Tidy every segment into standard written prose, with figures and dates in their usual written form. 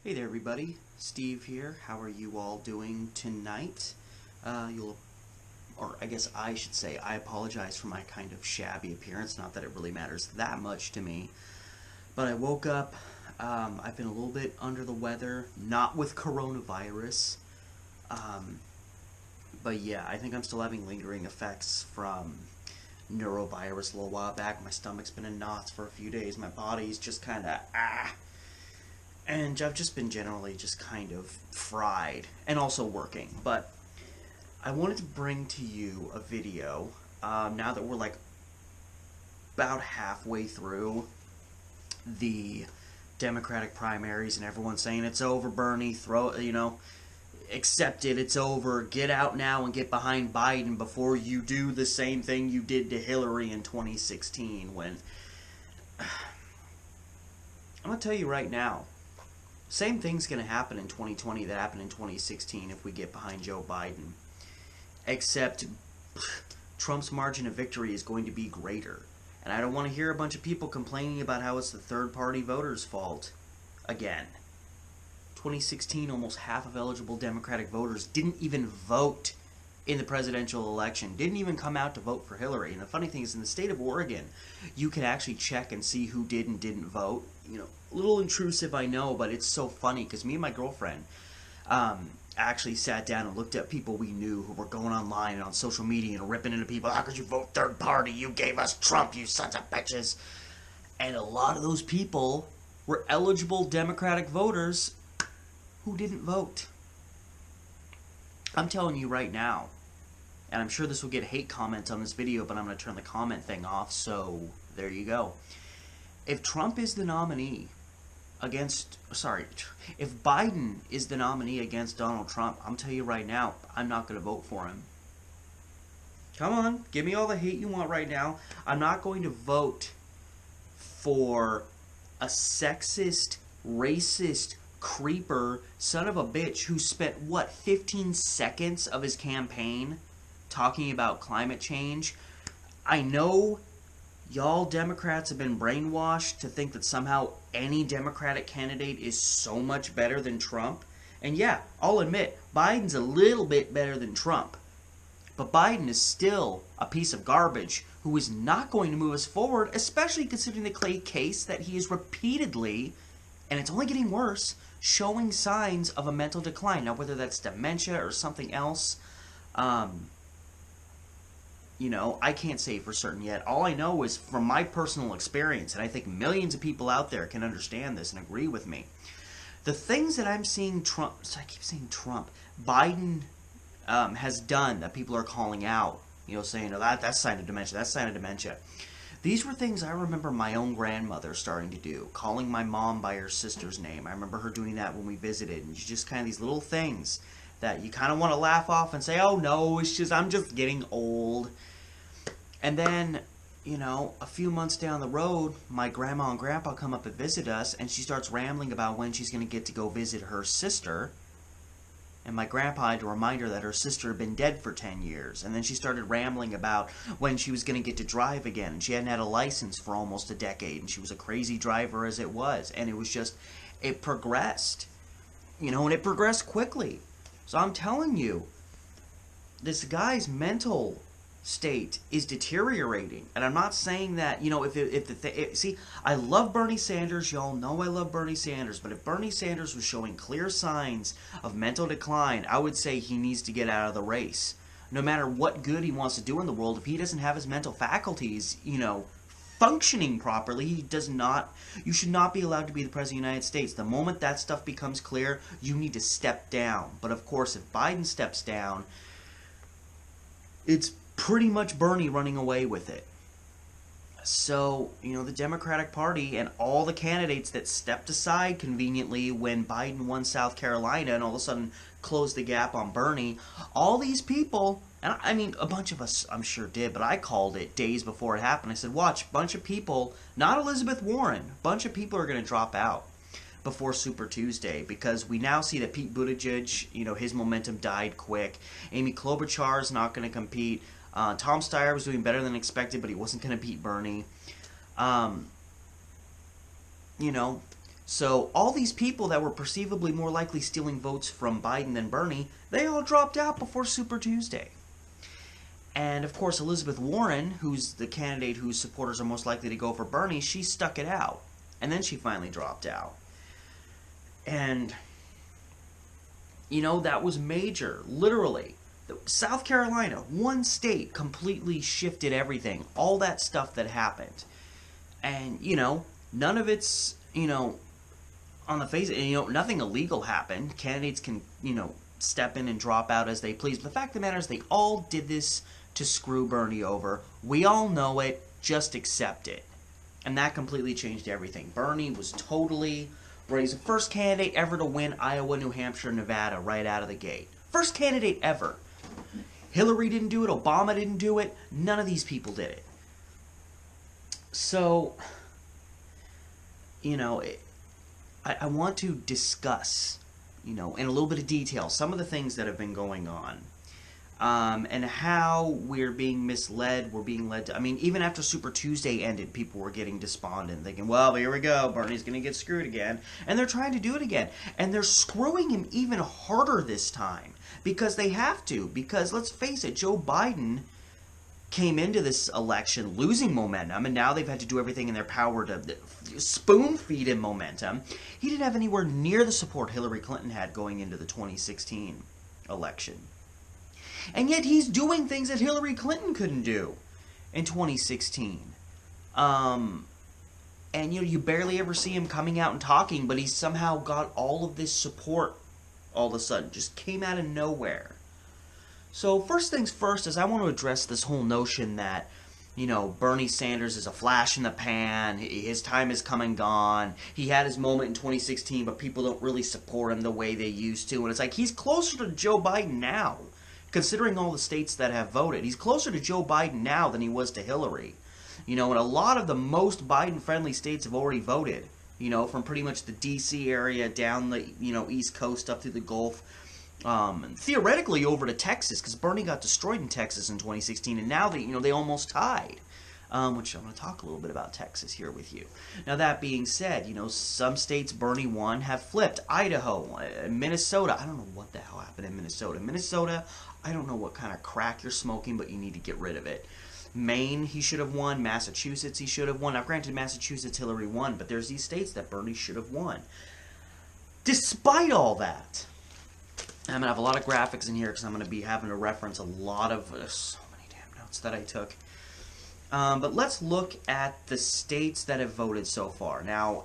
Hey there everybody, Steve here. How are you all doing tonight? I guess I should say, I apologize for my kind of shabby appearance, not that it really matters that much to me. But I woke up, I've been a little bit under the weather, not with coronavirus. Um, but yeah, I think I'm still having lingering effects from neurovirus a little while back. My stomach's been in knots for a few days. My body's just kind of, and I've just been generally just kind of fried and also working. But I wanted to bring to you a video now that we're like about halfway through the Democratic primaries and everyone's saying it's over, Bernie, accept it, it's over, get out now and get behind Biden before you do the same thing you did to Hillary in 2016 when I'm going to tell you right now, same thing's going to happen in 2020 that happened in 2016 if we get behind Joe Biden. Except Trump's margin of victory is going to be greater. And I don't want to hear a bunch of people complaining about how it's the third-party voters' fault again. 2016, almost half of eligible Democratic voters didn't even vote in the presidential election, didn't even come out to vote for Hillary. And the funny thing is, in the state of Oregon, you can actually check and see who did and didn't vote. A little intrusive, I know, but it's so funny because me and my girlfriend actually sat down and looked at people we knew who were going online and on social media and ripping into people. How could you vote third party? You gave us Trump, you sons of bitches. And a lot of those people were eligible Democratic voters who didn't vote. I'm telling you right now, and I'm sure this will get hate comments on this video, but I'm going to turn the comment thing off, so there you go. If Trump is the nominee if Biden is the nominee against Donald Trump, I'm telling you right now, I'm not going to vote for him. Come on, give me all the hate you want right now. I'm not going to vote for a sexist, racist, creeper, son of a bitch who spent, 15 seconds of his campaign talking about climate change. I know y'all Democrats have been brainwashed to think that somehow any Democratic candidate is so much better than Trump. And yeah, I'll admit, Biden's a little bit better than Trump. But Biden is still a piece of garbage who is not going to move us forward, especially considering the case that he is repeatedly, and it's only getting worse, showing signs of a mental decline. Now, whether that's dementia or something else, I can't say for certain yet. All I know is from my personal experience, and I think millions of people out there can understand this and agree with me. The things that I'm seeing Biden has done that people are calling out, saying, that's a sign of dementia, that's a sign of dementia. These were things I remember my own grandmother starting to do, calling my mom by her sister's name. I remember her doing that when we visited, and just kind of these little things that you kind of want to laugh off and say, oh no, I'm just getting old. And then, a few months down the road, my grandma and grandpa come up and visit us, and she starts rambling about when she's going to get to go visit her sister. And my grandpa had to remind her that her sister had been dead for 10 years. And then she started rambling about when she was going to get to drive again. And she hadn't had a license for almost a decade, and she was a crazy driver as it was. And it was just, it progressed. And it progressed quickly. So I'm telling you, this guy's mental state is deteriorating. And I'm not saying that, see, I love Bernie Sanders. Y'all know I love Bernie Sanders. But if Bernie Sanders was showing clear signs of mental decline, I would say he needs to get out of the race. No matter what good he wants to do in the world, if he doesn't have his mental faculties, functioning properly, you should not be allowed to be the President of the United States. The moment that stuff becomes clear, you need to step down. But of course, if Biden steps down, it's pretty much Bernie running away with it. So, the Democratic Party and all the candidates that stepped aside conveniently when Biden won South Carolina and all of a sudden closed the gap on Bernie, all these people, and I mean, a bunch of us I'm sure did, but I called it days before it happened. I said, watch, a bunch of people, not Elizabeth Warren, a bunch of people are going to drop out before Super Tuesday, because we now see that Pete Buttigieg, his momentum died quick. Amy Klobuchar is not going to compete. Tom Steyer was doing better than expected, but he wasn't going to beat Bernie. So all these people that were perceivably more likely stealing votes from Biden than Bernie, they all dropped out before Super Tuesday. And of course, Elizabeth Warren, who's the candidate whose supporters are most likely to go for Bernie, she stuck it out. And then she finally dropped out. And, you know, that was major. Literally. South Carolina, one state, completely shifted everything. All that stuff that happened. And, you know, none of it's, you know, on the face of it, you know, nothing illegal happened. Candidates can, you know, step in and drop out as they please. But the fact of the matter is they all did this to screw Bernie over. We all know it. Just accept it. And that completely changed everything. Bernie was totally... He's the first candidate ever to win Iowa, New Hampshire, Nevada right out of the gate. First candidate ever. Hillary didn't do it. Obama didn't do it. None of these people did it. So, you know, I want to discuss, you know, in a little bit of detail, some of the things that have been going on. And how we're being misled, we're being led to... I mean, even after Super Tuesday ended, people were getting despondent, thinking, well, here we go, Bernie's going to get screwed again. And they're trying to do it again. And they're screwing him even harder this time. Because they have to. Because, let's face it, Joe Biden came into this election losing momentum, and now they've had to do everything in their power to spoon-feed him momentum. He didn't have anywhere near the support Hillary Clinton had going into the 2016 election. And yet he's doing things that Hillary Clinton couldn't do in 2016. And, you know, you barely ever see him coming out and talking, but he's somehow got all of this support all of a sudden. Just came out of nowhere. So first things first is I want to address this whole notion that, you know, Bernie Sanders is a flash in the pan. His time is come and gone. He had his moment in 2016, but people don't really support him the way they used to. And it's like he's closer to Joe Biden now. Considering all the states that have voted, he's closer to Joe Biden now than he was to Hillary. You know, and a lot of the most Biden-friendly states have already voted. You know, from pretty much the D.C. area down the, you know, East Coast up through the Gulf. And theoretically over to Texas, because Bernie got destroyed in Texas in 2016, and now they almost tied. Which I'm going to talk a little bit about Texas here with you. Now, that being said, you know, some states Bernie won have flipped. Idaho, Minnesota. I don't know what the hell happened in Minnesota. Minnesota, I don't know what kind of crack you're smoking, but you need to get rid of it. Maine, he should have won. Massachusetts, he should have won. Now, granted, Massachusetts, Hillary won, but there's these states that Bernie should have won. Despite all that, I'm going to have a lot of graphics in here because I'm going to be having to reference a lot of so many damn notes that I took. But let's look at the states that have voted so far. Now,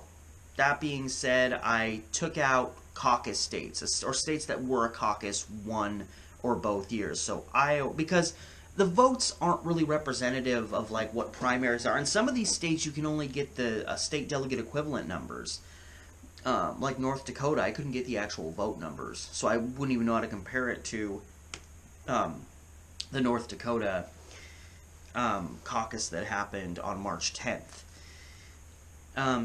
that being said, I took out caucus states, or states that were a caucus one or both years. So Iowa, because the votes aren't really representative of like what primaries are. In some of these states, you can only get the state delegate equivalent numbers. Like North Dakota, I couldn't get the actual vote numbers, so I wouldn't even know how to compare it to the North Dakota caucus that happened on March 10th.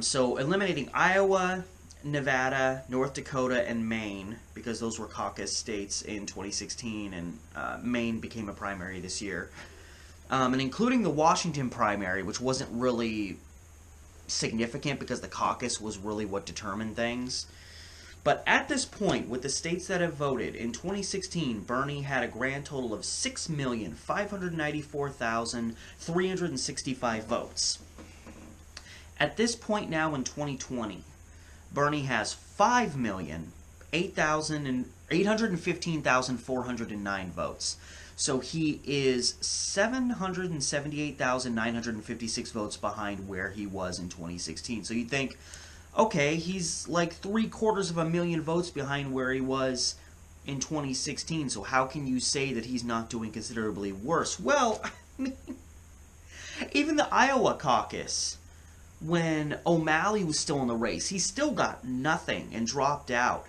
So eliminating Iowa, Nevada, North Dakota, and Maine, because those were caucus states in 2016, and Maine became a primary this year. And including the Washington primary, which wasn't really significant because the caucus was really what determined things. But at this point, with the states that have voted, in 2016, Bernie had a grand total of 6,594,365 votes. At this point now in 2020, Bernie has 5,815,409 votes. So he is 778,956 votes behind where he was in 2016. So you'd think, okay, he's like 750,000 votes behind where he was in 2016. So how can you say that he's not doing considerably worse? Well, I mean, even the Iowa caucus, when O'Malley was still in the race, he still got nothing and dropped out.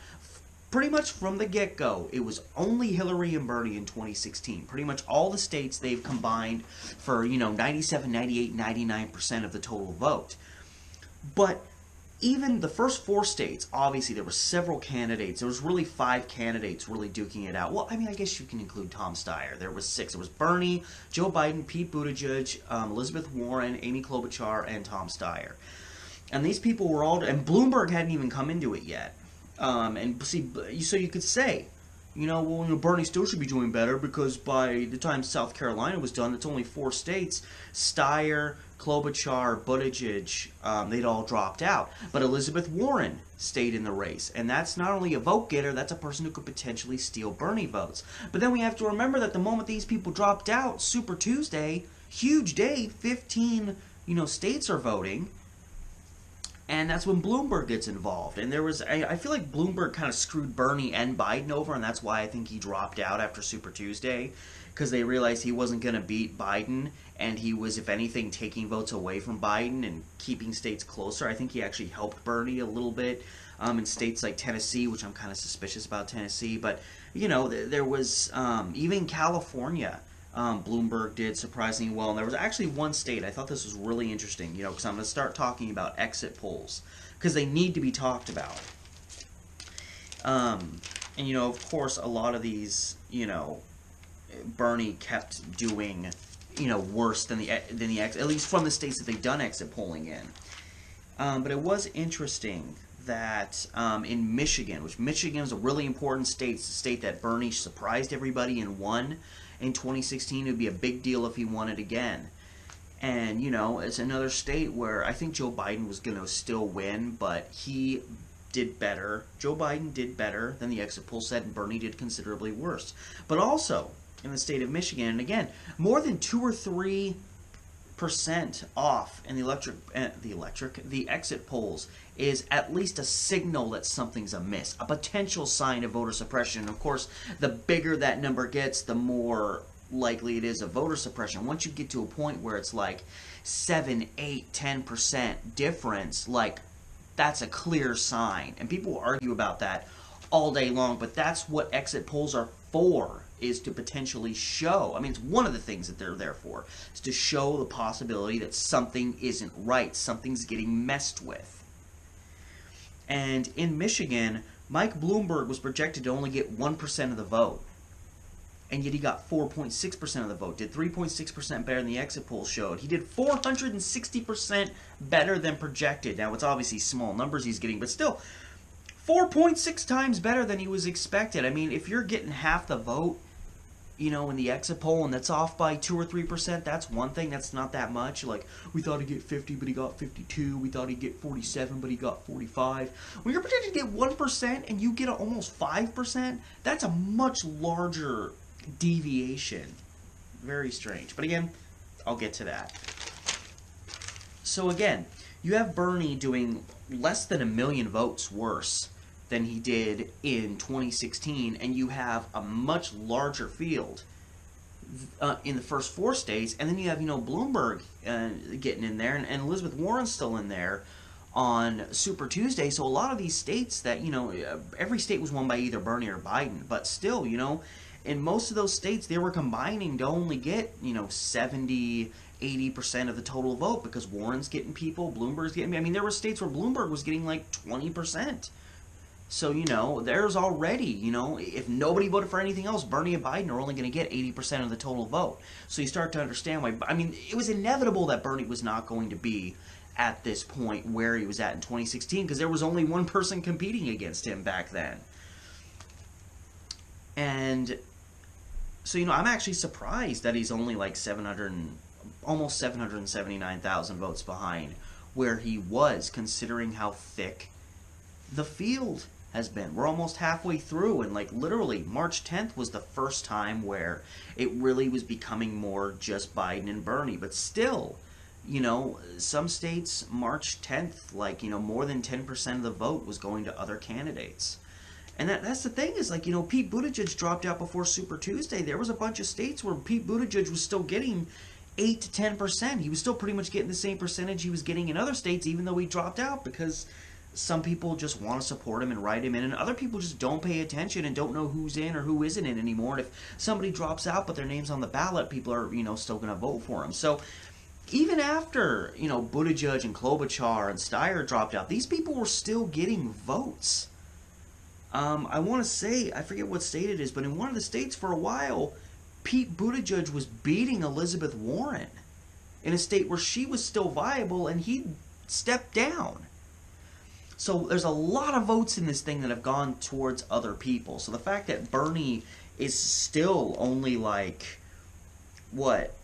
Pretty much from the get-go, it was only Hillary and Bernie in 2016. Pretty much all the states they've combined for, 97, 98, 99% of the total vote. But even the first four states, obviously there were several candidates. There was really 5 candidates really duking it out. Well, I mean, I guess you can include Tom Steyer. There was 6. It was Bernie, Joe Biden, Pete Buttigieg, Elizabeth Warren, Amy Klobuchar, and Tom Steyer. And these people were all, and Bloomberg hadn't even come into it yet. And see, so you could say, well, Bernie still should be doing better because by the time South Carolina was done, it's only 4 states. Steyer, Klobuchar, Buttigieg, they'd all dropped out. But Elizabeth Warren stayed in the race. And that's not only a vote getter, that's a person who could potentially steal Bernie votes. But then we have to remember that the moment these people dropped out, Super Tuesday, huge day, 15, states are voting. And that's when Bloomberg gets involved. And I feel like Bloomberg kind of screwed Bernie and Biden over, and that's why I think he dropped out after Super Tuesday, because they realized he wasn't going to beat Biden, and he was, if anything, taking votes away from Biden and keeping states closer. I think he actually helped Bernie a little bit in states like Tennessee, which I'm kind of suspicious about Tennessee. But, there was even California. Bloomberg did surprisingly well, and there was actually one state, I thought this was really interesting, because I'm going to start talking about exit polls, because they need to be talked about. And, of course, a lot of these, Bernie kept doing, worse than the at least from the states that they've done exit polling in. But it was interesting that in Michigan, which Michigan is a really important state, it's a state that Bernie surprised everybody and won. In 2016, it would be a big deal if he won it again. And, it's another state where I think Joe Biden was going to still win, but he did better. Joe Biden did better than the exit poll said, and Bernie did considerably worse. But also, in the state of Michigan, and again, more than 2 or 3% off in the exit polls is at least a signal that something's amiss, a potential sign of voter suppression. And of course, the bigger that number gets, the more likely it is of voter suppression. Once you get to a point where it's like 7, 8, 10% difference, like that's a clear sign. And people argue about that all day long, but that's what exit polls are for, is to potentially show. I mean, it's one of the things that they're there for, is to show the possibility that something isn't right, something's getting messed with. And in Michigan, Mike Bloomberg was projected to only get 1% of the vote. And yet he got 4.6% of the vote, did 3.6% better than the exit poll showed. He did 460% better than projected. Now, it's obviously small numbers he's getting, but still, 4.6 times better than he was expected. I mean, if you're getting half the vote, in the exit poll, and that's off by 2 or 3%, that's one thing. That's not that much. Like, we thought he'd get 50, but he got 52. We thought he'd get 47, but he got 45. When you're projected to get 1% and you get almost 5%, that's a much larger deviation. Very strange. But again, I'll get to that. So again, you have Bernie doing less than 1 million votes worse than he did in 2016, and you have a much larger field in the first 4 states, and then you have, Bloomberg getting in there, and Elizabeth Warren's still in there on Super Tuesday. So a lot of these states that, every state was won by either Bernie or Biden, but still, in most of those states, they were combining to only get, 70, 80% of the total vote, because Warren's getting people, Bloomberg's getting, I mean, there were states where Bloomberg was getting like 20%. So, there's already, if nobody voted for anything else, Bernie and Biden are only going to get 80% of the total vote. So you start to understand why, I mean, it was inevitable that Bernie was not going to be at this point where he was at in 2016, because there was only one person competing against him back then. And so, I'm actually surprised that he's only like almost 779,000 votes behind where he was, considering how thick the field has been. We're almost halfway through, and like literally March 10th was the first time where it really was becoming more just Biden and Bernie. But still, some states, March 10th, like, more than 10% of the vote was going to other candidates. And that's the thing is, like, Pete Buttigieg dropped out before Super Tuesday. There was a bunch of states where Pete Buttigieg was still getting 8 to 10%. He was still pretty much getting the same percentage he was getting in other states, even though he dropped out, because some people just want to support him and write him in, and other people just don't pay attention and don't know who's in or who isn't in anymore. And if somebody drops out but their name's on the ballot, people are, still going to vote for him. So even after, Buttigieg and Klobuchar and Steyer dropped out, these people were still getting votes. I want to say, I forget what state it is, but in one of the states for a while, Pete Buttigieg was beating Elizabeth Warren in a state where she was still viable, and he step down. So there's a lot of votes in this thing that have gone towards other people. So the fact that Bernie is still only like, what,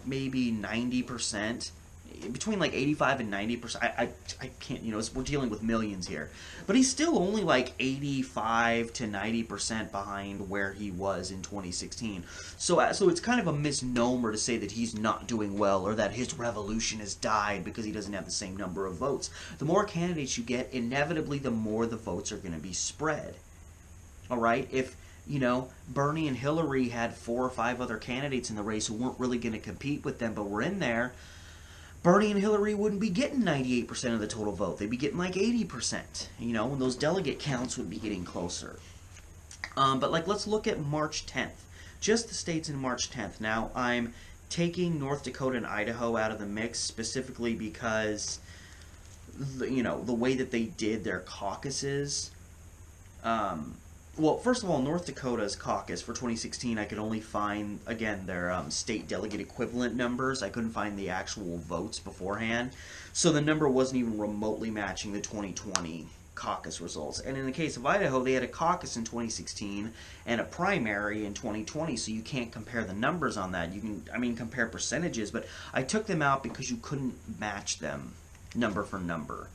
maybe 90%, between like 85 and 90%. I can't, we're dealing with millions here. But he's still only like 85 to 90% behind where he was in 2016. So it's kind of a misnomer to say that he's not doing well or that his revolution has died because he doesn't have the same number of votes. The more candidates you get, inevitably the more the votes are going to be spread. All right? If, Bernie and Hillary had 4 or 5 other candidates in the race who weren't really going to compete with them but were in there, Bernie and Hillary wouldn't be getting 98% of the total vote. They'd be getting like 80%, and those delegate counts would be getting closer. But let's look at March 10th. Just the states in March 10th. Now, I'm taking North Dakota and Idaho out of the mix specifically because, the way that they did their caucuses. Well, first of all, North Dakota's caucus for 2016, I could only find, again, their state delegate equivalent numbers. I couldn't find the actual votes beforehand. So the number wasn't even remotely matching the 2020 caucus results. And in the case of Idaho, they had a caucus in 2016 and a primary in 2020, so you can't compare the numbers on that. You can, compare percentages, but I took them out because you couldn't match them number for number.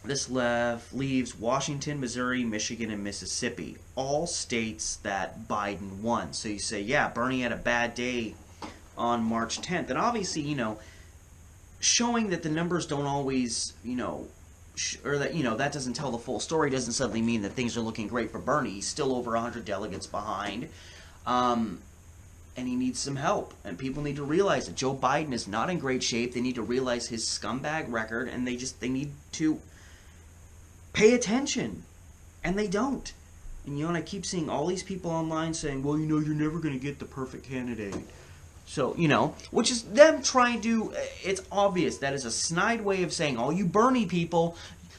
This leaves Washington, Missouri, Michigan, and Mississippi, all states that Biden won. So you say, yeah, Bernie had a bad day on March 10th. And obviously, showing that the numbers don't always, or that, that doesn't tell the full story doesn't suddenly mean that things are looking great for Bernie. He's still over 100 delegates behind. And he needs some help. And people need to realize that Joe Biden is not in great shape. They need to realize his scumbag record, and they need to pay attention, and they don't. And I keep seeing all these people online saying, well, you're never going to get the perfect candidate. So, which is them trying to, it's obvious that is a snide way of saying, all you Bernie people,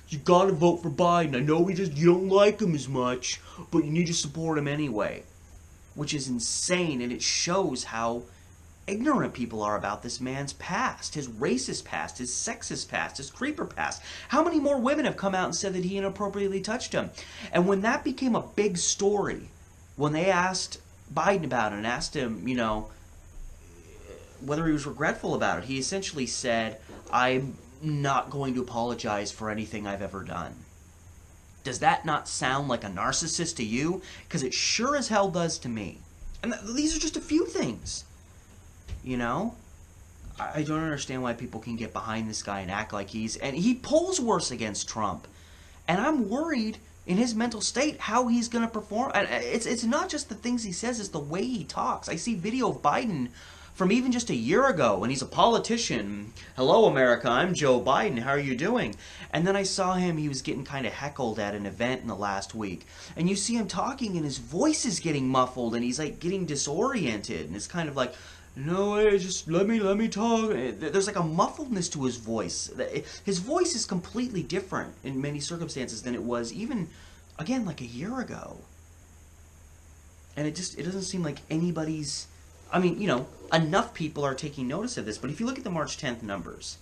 you got to vote for Biden. I know you don't like him as much, but you need to support him anyway. Which is insane, and it shows how ignorant people are about this man's past, his racist past, his sexist past, his creeper past. How many more women have come out and said that he inappropriately touched them? And when that became a big story, when they asked Biden about it and asked him, whether he was regretful about it, he essentially said, I'm not going to apologize for anything I've ever done. Does that not sound like a narcissist to you? Because it sure as hell does to me. And these are just a few things. I don't understand why people can get behind this guy and act like and he polls worse against Trump. And I'm worried in his mental state how he's going to perform. And it's not just the things he says, it's the way he talks. I see video of Biden from even just a year ago, and he's a politician. Hello, America, I'm Joe Biden, how are you doing? And then I saw him, he was getting kind of heckled at an event in the last week. And you see him talking, and his voice is getting muffled, and he's like getting disoriented. And it's kind of like, no, just let me talk. There's like a muffledness to his voice. His voice is completely different in many circumstances than it was even, again, like a year ago. And it doesn't seem like anybody's, enough people are taking notice of this. But if you look at the March 10th numbers,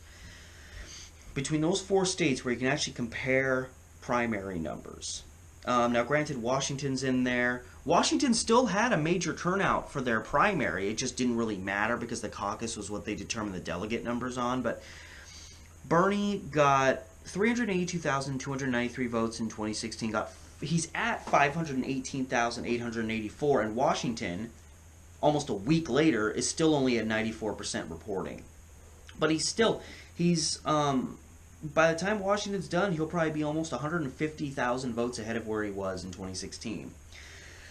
between those 4 states where you can actually compare primary numbers, now granted, Washington's in there. Washington still had a major turnout for their primary. It just didn't really matter because the caucus was what they determined the delegate numbers on. But Bernie got 382,293 votes in 2016. He's at 518,884. And Washington, almost a week later, is still only at 94% reporting. But he's by the time Washington's done, he'll probably be almost 150,000 votes ahead of where he was in 2016.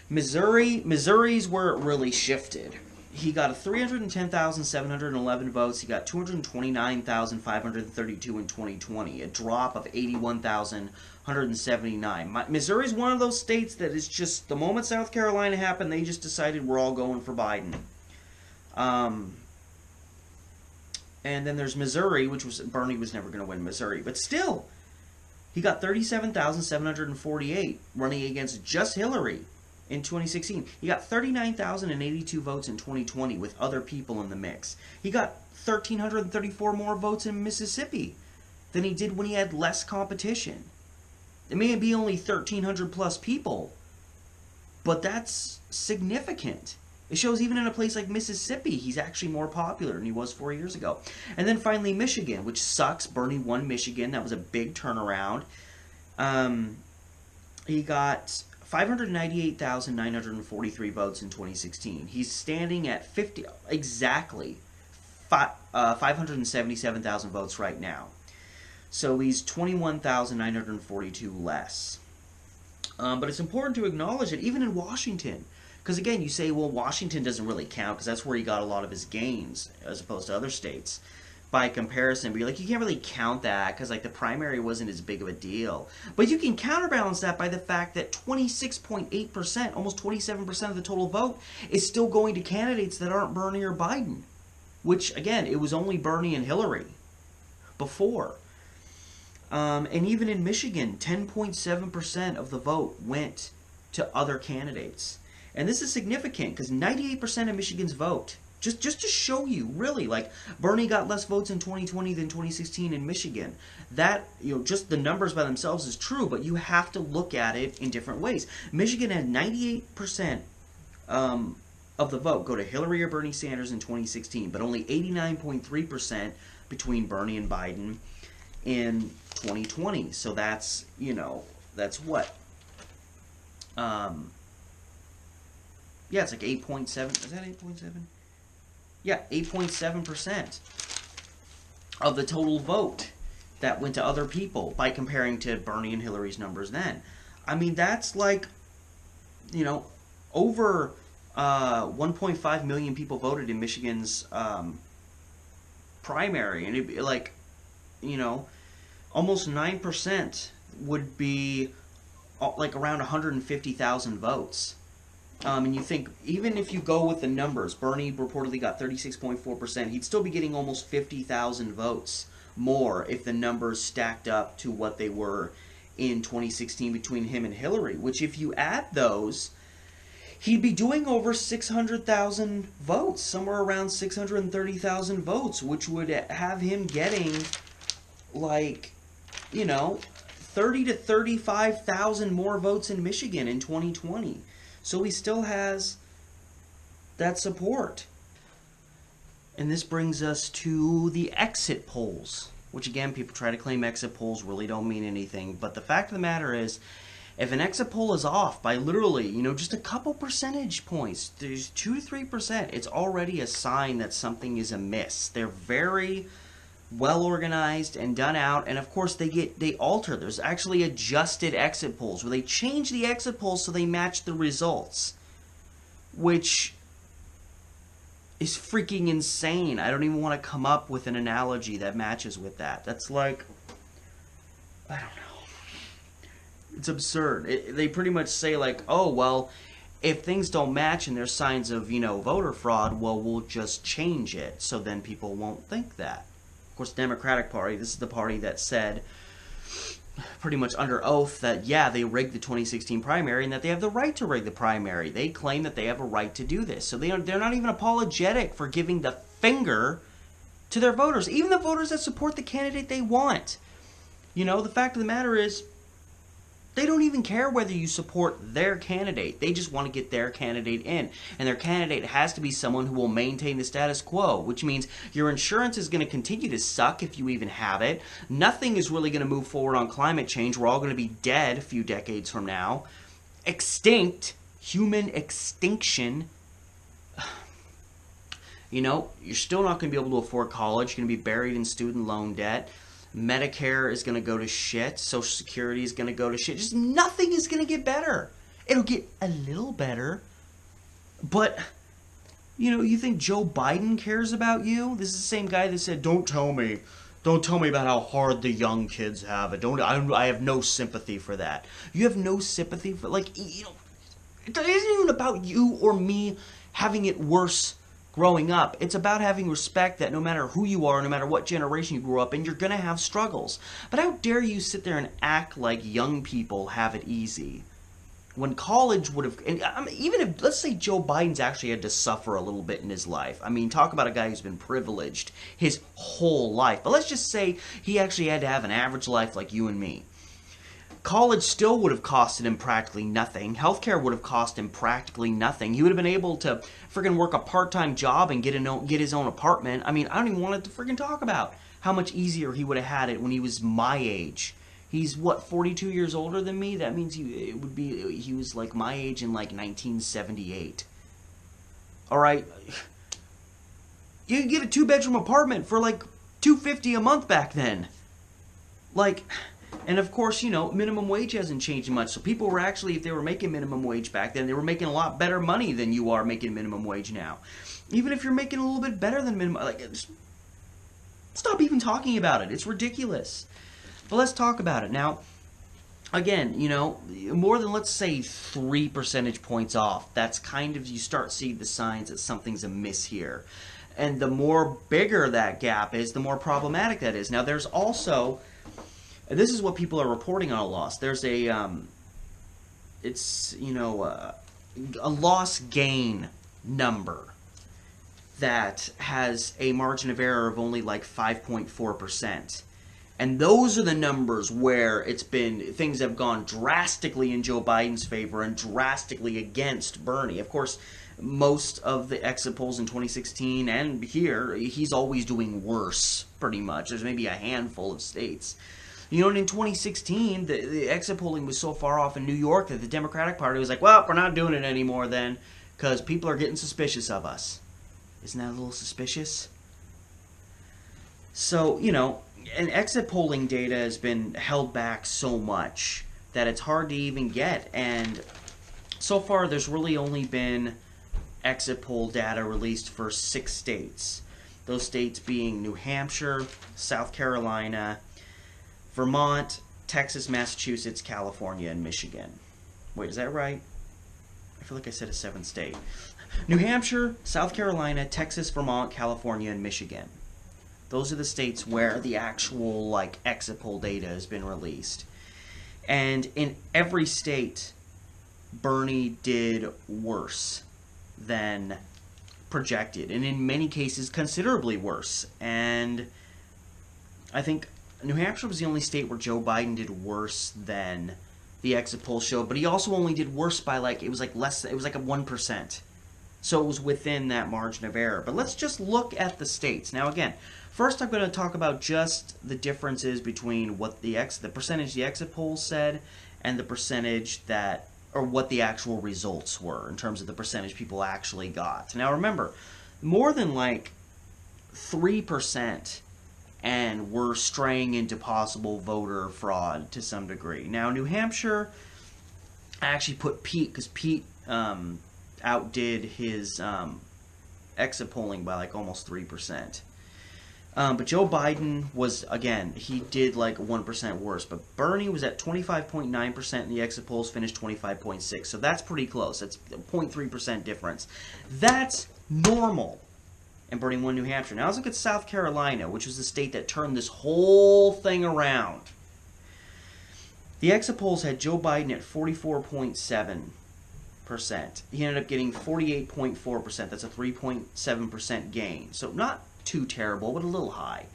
Missouri's where it really shifted. He got 310,711 votes. He got 229,532 in 2020, a drop of 81,179. Missouri's one of those states that is just, the moment South Carolina happened, they just decided we're all going for Biden. And then there's Missouri, which was, Bernie was never going to win Missouri. But still, he got 37,748 running against just Hillary. in 2016. He got 39,082 votes in 2020 with other people in the mix. He got 1,334 more votes in Mississippi than he did when he had less competition. It may be only 1,300 plus people, but that's significant. It shows even in a place like Mississippi, he's actually more popular than he was 4 years ago. And then finally Michigan, which sucks. Bernie won Michigan. That was a big turnaround. He got 598,943 votes in 2016. He's standing at 577,000 votes right now. So he's 21,942 less. But it's important to acknowledge that even in Washington, because again, you say, well, Washington doesn't really count because that's where he got a lot of his gains as opposed to other states. By comparison, but you're like, you can't really count that because like the primary wasn't as big of a deal. But you can counterbalance that by the fact that 26.8%, almost 27% of the total vote is still going to candidates that aren't Bernie or Biden. Which, again, it was only Bernie and Hillary before. And even in Michigan, 10.7% of the vote went to other candidates. And this is significant because 98% of Michigan's vote, just to show you, really, like, Bernie got less votes in 2020 than 2016 in Michigan. That, just the numbers by themselves is true, but you have to look at it in different ways. Michigan had 98% of the vote go to Hillary or Bernie Sanders in 2016, but only 89.3% between Bernie and Biden in 2020. So that's, that's what? Yeah, it's like 8.7. Is that 8.7? Yeah, 8.7% of the total vote that went to other people by comparing to Bernie and Hillary's numbers then. I mean, that's like, over 1.5 million people voted in Michigan's primary. And it'd be like, almost 9% would be like around 150,000 votes. And you think, even if you go with the numbers, Bernie reportedly got 36.4%, he'd still be getting almost 50,000 votes more if the numbers stacked up to what they were in 2016 between him and Hillary, which if you add those, he'd be doing over 600,000 votes, somewhere around 630,000 votes, which would have him getting, like, 30 to 35,000 more votes in Michigan in 2020. So he still has that support. And this brings us to the exit polls, which again, people try to claim exit polls really don't mean anything. But the fact of the matter is, if an exit poll is off by literally, just a couple percentage points, there's 2 to 3%, it's already a sign that something is amiss. They're very well organized and done out, and of course they alter. There's actually adjusted exit polls where they change the exit polls so they match the results, which is freaking insane. I don't even want to come up with an analogy that matches with that. That's like, I don't know. It's absurd. They pretty much say like, oh, well, if things don't match and there's signs of, voter fraud, well, we'll just change it so then people won't think that. Of course, the Democratic Party, this is the party that said pretty much under oath that, yeah, they rigged the 2016 primary and that they have the right to rig the primary. They claim that they have a right to do this. So they're not even apologetic for giving the finger to their voters, even the voters that support the candidate they want. The fact of the matter is, they don't even care whether you support their candidate. They just want to get their candidate in. And their candidate has to be someone who will maintain the status quo, which means your insurance is going to continue to suck if you even have it. Nothing is really going to move forward on climate change. We're all going to be dead a few decades from now. Extinct. Human extinction. You're still not going to be able to afford college. You're going to be buried in student loan debt. Medicare is going to go to shit. Social Security is going to go to shit. Just nothing is going to get better. It'll get a little better. But, you think Joe Biden cares about you? This is the same guy that said, don't tell me about how hard the young kids have it. I have no sympathy for that. You have no sympathy for, it isn't even about you or me having it worse growing up. It's about having respect that no matter who you are, no matter what generation you grew up in, you're going to have struggles. But how dare you sit there and act like young people have it easy when college would have, and even if, let's say Joe Biden's actually had to suffer a little bit in his life. I mean, talk about a guy who's been privileged his whole life. But let's just say he actually had to have an average life like you and me. College still would have costed him practically nothing. Healthcare would have cost him practically nothing. He would have been able to friggin' work a part-time job and get his own apartment. I mean, I don't even want to friggin' talk about how much easier he would have had it when he was my age. He's, what, 42 years older than me? That means he was like my age in like 1978. All right, you could get a 2-bedroom apartment for like $250 a month back then. Like, and of course, you know, minimum wage hasn't changed much. So people were actually, if they were making minimum wage back then, they were making a lot better money than you are making minimum wage now. Even if you're making a little bit better than minimum, like, just stop even talking about it. It's ridiculous. But let's talk about it. Now, again, you know, more than, let's say, 3 percentage points off, that's kind of, you start seeing the signs that something's amiss here. And the more bigger that gap is, the more problematic that is. Now, there's also, and this is what people are reporting on a loss. There's a, it's, you know, a loss gain number that has a margin of error of only like 5.4%. And those are the numbers where things have gone drastically in Joe Biden's favor and drastically against Bernie. Of course, most of the exit polls in 2016 and here, he's always doing worse, pretty much. There's maybe a handful of states. You know, and in 2016, the exit polling was so far off in New York that the Democratic Party was like, well, we're not doing it anymore then, because people are getting suspicious of us. Isn't that a little suspicious? So, you know, and exit polling data has been held back so much that it's hard to even get. And so far, there's really only been exit poll data released for 6 states. Those states being New Hampshire, South Carolina, Vermont, Texas, Massachusetts, California, and Michigan. Wait, is that right? I feel like I said a 7th state. New Hampshire, South Carolina, Texas, Vermont, California, and Michigan. Those are the states where the actual, like, exit poll data has been released. And in every state, Bernie did worse than projected. And in many cases, considerably worse. And I think New Hampshire was the only state where Joe Biden did worse than the exit poll showed. But he also only did worse by, like, it was like a 1%. So it was within that margin of error. But let's just look at the states. Now, again, first I'm going to talk about just the differences between what the percentage the exit polls said and the percentage that, or what the actual results were in terms of the percentage people actually got. Now, remember, more than like 3% and we're straying into possible voter fraud to some degree. Now, New Hampshire, I actually put Pete, because Pete outdid his exit polling by like almost 3%. But Joe Biden was, again, he did like 1% worse. But Bernie was at 25.9% in the exit polls, finished 25.6%. So that's pretty close. That's a 0.3% difference. That's normal. And Bernie won New Hampshire. Now let's look at South Carolina, which was the state that turned this whole thing around. The exit polls had Joe Biden at 44.7%. He ended up getting 48.4%. That's a 3.7% gain. So not too terrible, but a little high.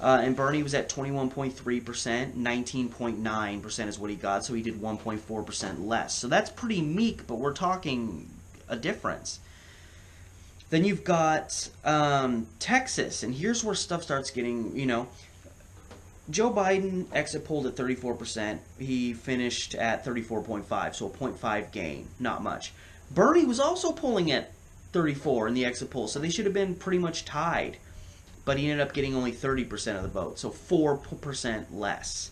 And Bernie was at 21.3%. 19.9% is what he got, so he did 1.4% less. So that's pretty meek, but we're talking a difference. Then you've got Texas, and here's where stuff starts getting, you know, Joe Biden exit polled at 34%. He finished at 34.5, so a 0.5 gain, not much. Bernie was also polling at 34 in the exit poll, so they should have been pretty much tied. But he ended up getting only 30% of the vote, so 4% less.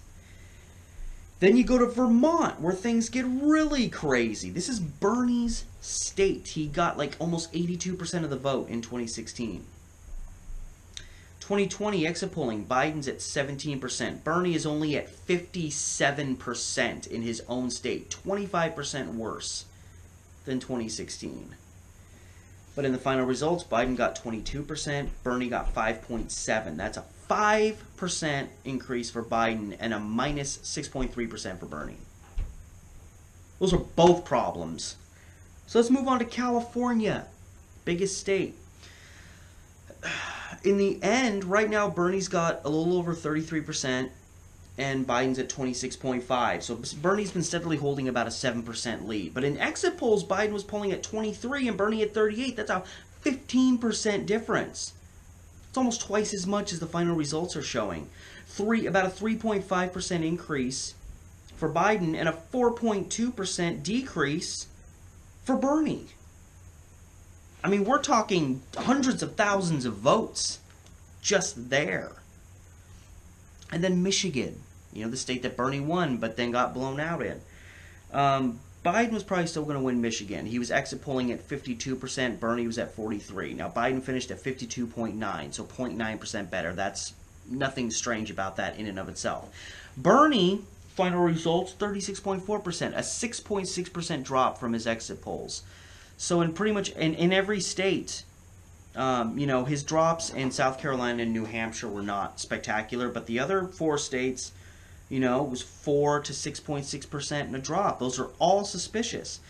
Then you go to Vermont, where things get really crazy. This is Bernie's state. He got like almost 82% of the vote in 2016. 2020 exit polling, Biden's at 17%. Bernie is only at 57% in his own state, 25% worse than 2016. But in the final results, Biden got 22%, Bernie got 5.7%. That's a 5% increase for Biden and a minus 6.3% for Bernie. Those are both problems. So let's move on to California, biggest state. In the end, right now, Bernie's got a little over 33%, and Biden's at 26.5%. So Bernie's been steadily holding about a 7% lead. But in exit polls, Biden was polling at 23 and Bernie at 38. That's a 15% difference. It's almost twice as much as the final results are showing. About a 3.5% increase for Biden and a 4.2% decrease for Bernie. I mean, we're talking hundreds of thousands of votes just there. And then Michigan, the state that Bernie won but then got blown out in. Biden was probably still going to win Michigan. He was exit polling at 52%. Bernie was at 43%. Now, Biden finished at 52.9%, so 0.9% better. That's nothing strange about that in and of itself. Bernie, final results, 36.4%, a 6.6% drop from his exit polls. So in pretty much in every state, his drops in South Carolina and New Hampshire were not spectacular, but the other 4 states, was 4 to 6.6% in a drop. Those are all suspicious.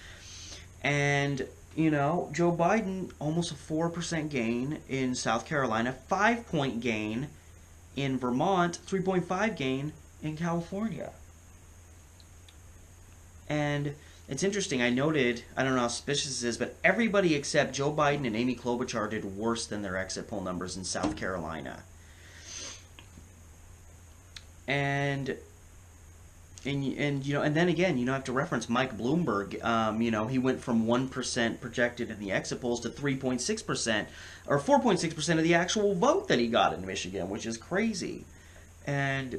And, Joe Biden, almost a 4% gain in South Carolina, 5-point gain in Vermont, 3.5 gain in California. And it's interesting, I noted, I don't know how suspicious this is, but everybody except Joe Biden and Amy Klobuchar did worse than their exit poll numbers in South Carolina. And then again, I have to reference Mike Bloomberg. He went from 1% projected in the exit polls to 3.6%, or 4.6% of the actual vote that he got in Michigan, which is crazy. And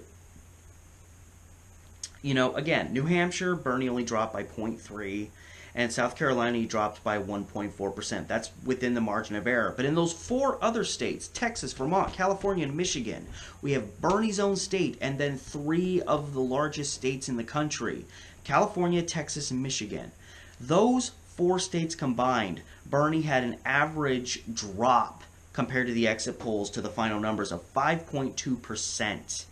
again, New Hampshire, Bernie only dropped by 0.3%, and South Carolina, he dropped by 1.4%. That's within the margin of error. But in those 4 other states, Texas, Vermont, California, and Michigan, we have Bernie's own state, and then 3 of the largest states in the country, California, Texas, and Michigan. Those 4 states combined, Bernie had an average drop compared to the exit polls to the final numbers of 5.2%.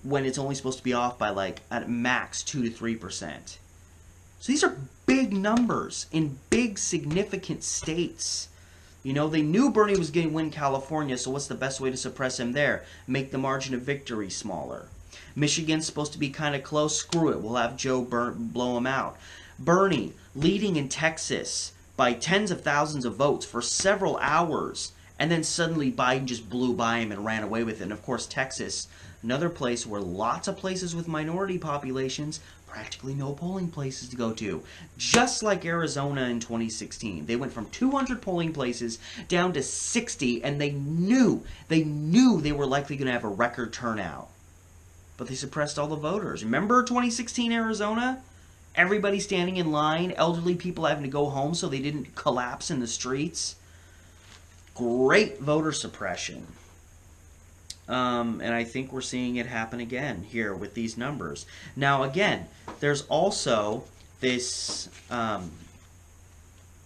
When it's only supposed to be off by at max 2 to 3%. So these are big numbers in big significant states. They knew Bernie was going to win California, so what's the best way to suppress him there? Make the margin of victory smaller. Michigan's supposed to be kind of close. Screw it. We'll have Joe blow him out. Bernie leading in Texas by tens of thousands of votes for several hours, and then suddenly Biden just blew by him and ran away with it. And of course, Texas, another place where lots of places with minority populations, practically no polling places to go to. Just like Arizona in 2016. They went from 200 polling places down to 60, and they knew they were likely going to have a record turnout. But they suppressed all the voters. Remember 2016 Arizona? Everybody standing in line, elderly people having to go home so they didn't collapse in the streets. Great voter suppression. And I think we're seeing it happen again here with these numbers. Now, again, there's also this, the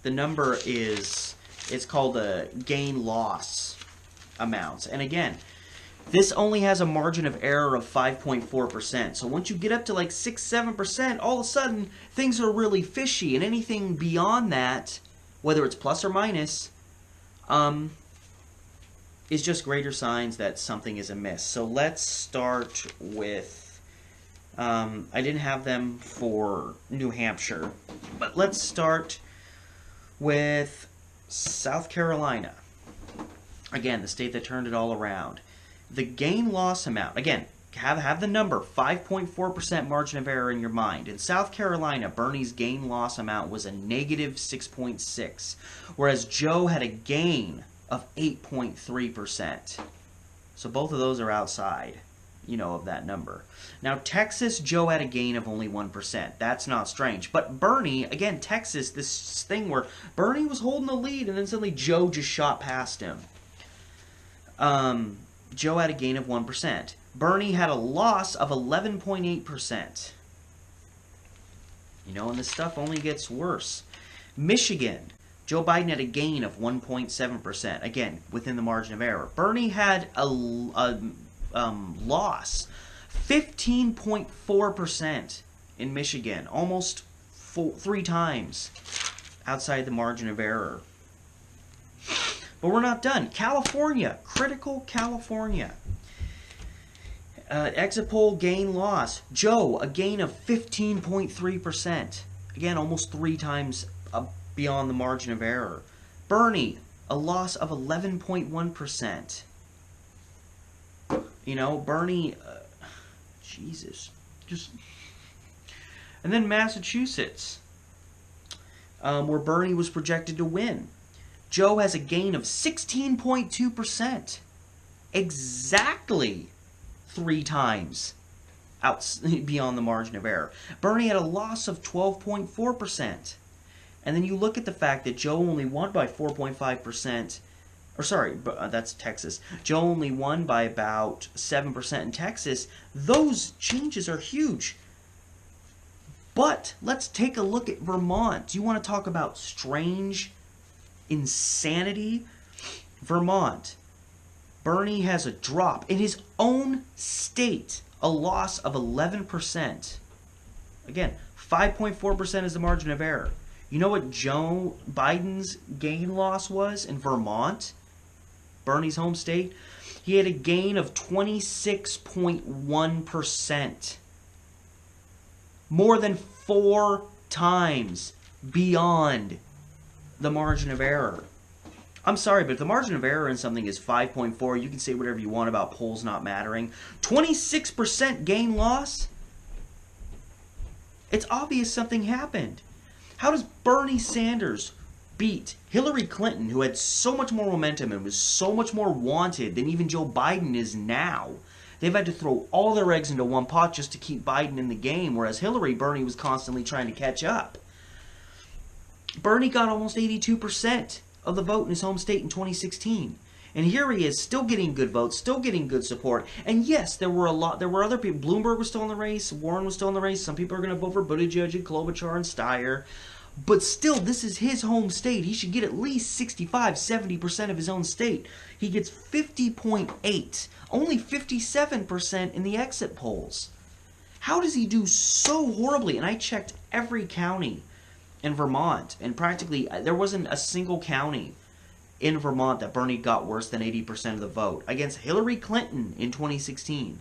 number it's called a gain-loss amounts. And again, this only has a margin of error of 5.4%. So once you get up to 6-7%, all of a sudden, things are really fishy. And anything beyond that, whether it's plus or minus, is just greater signs that something is amiss. So let's start with, I didn't have them for New Hampshire, but let's start with South Carolina. Again, the state that turned it all around. The gain-loss amount, again, have the number, 5.4% margin of error in your mind. In South Carolina, Bernie's gain-loss amount was a negative 6.6, whereas Joe had a gain of 8.3%. So both of those are outside, of that number. Now, Texas, Joe had a gain of only 1%. That's not strange. But Bernie, again, Texas, this thing where Bernie was holding the lead and then suddenly Joe just shot past him. Joe had a gain of 1%. Bernie had a loss of 11.8%. You know, and this stuff only gets worse. Michigan, Joe Biden had a gain of 1.7%. Again, within the margin of error. Bernie had a loss, 15.4% in Michigan. Almost 3 times outside the margin of error. But we're not done. California, critical California. Exit poll gain loss. Joe, a gain of 15.3%. Again, almost 3 times beyond the margin of error. Bernie, a loss of 11.1%. You know, Bernie, Jesus. And then Massachusetts, where Bernie was projected to win. Joe has a gain of 16.2%. Exactly 3 times beyond the margin of error. Bernie had a loss of 12.4%. And then you look at the fact that Joe only won by 4.5%. Or sorry, that's Texas. Joe only won by about 7% in Texas. Those changes are huge. But let's take a look at Vermont. Do you want to talk about strange insanity? Vermont. Bernie has a drop in his own state, a loss of 11%. Again, 5.4% is the margin of error. You know what Joe Biden's gain loss was in Vermont, Bernie's home state? He had a gain of 26.1%. More than 4 times beyond the margin of error. I'm sorry, but if the margin of error in something is 5.4, you can say whatever you want about polls not mattering. 26% gain loss? It's obvious something happened. How does Bernie Sanders beat Hillary Clinton, who had so much more momentum and was so much more wanted than even Joe Biden is now? They've had to throw all their eggs into one pot just to keep Biden in the game, whereas Bernie was constantly trying to catch up. Bernie got almost 82% of the vote in his home state in 2016. And here he is, still getting good votes, still getting good support. And yes, there were other people. Bloomberg was still in the race, Warren was still in the race. Some people are going to vote for Buttigieg and Klobuchar and Steyer. But still, this is his home state. He should get at least 65-70% of his own state. He gets 50.8, only 57% in the exit polls. How does he do so horribly? And I checked every county in Vermont, and practically there wasn't a single county in Vermont that Bernie got worse than 80% of the vote against Hillary Clinton in 2016.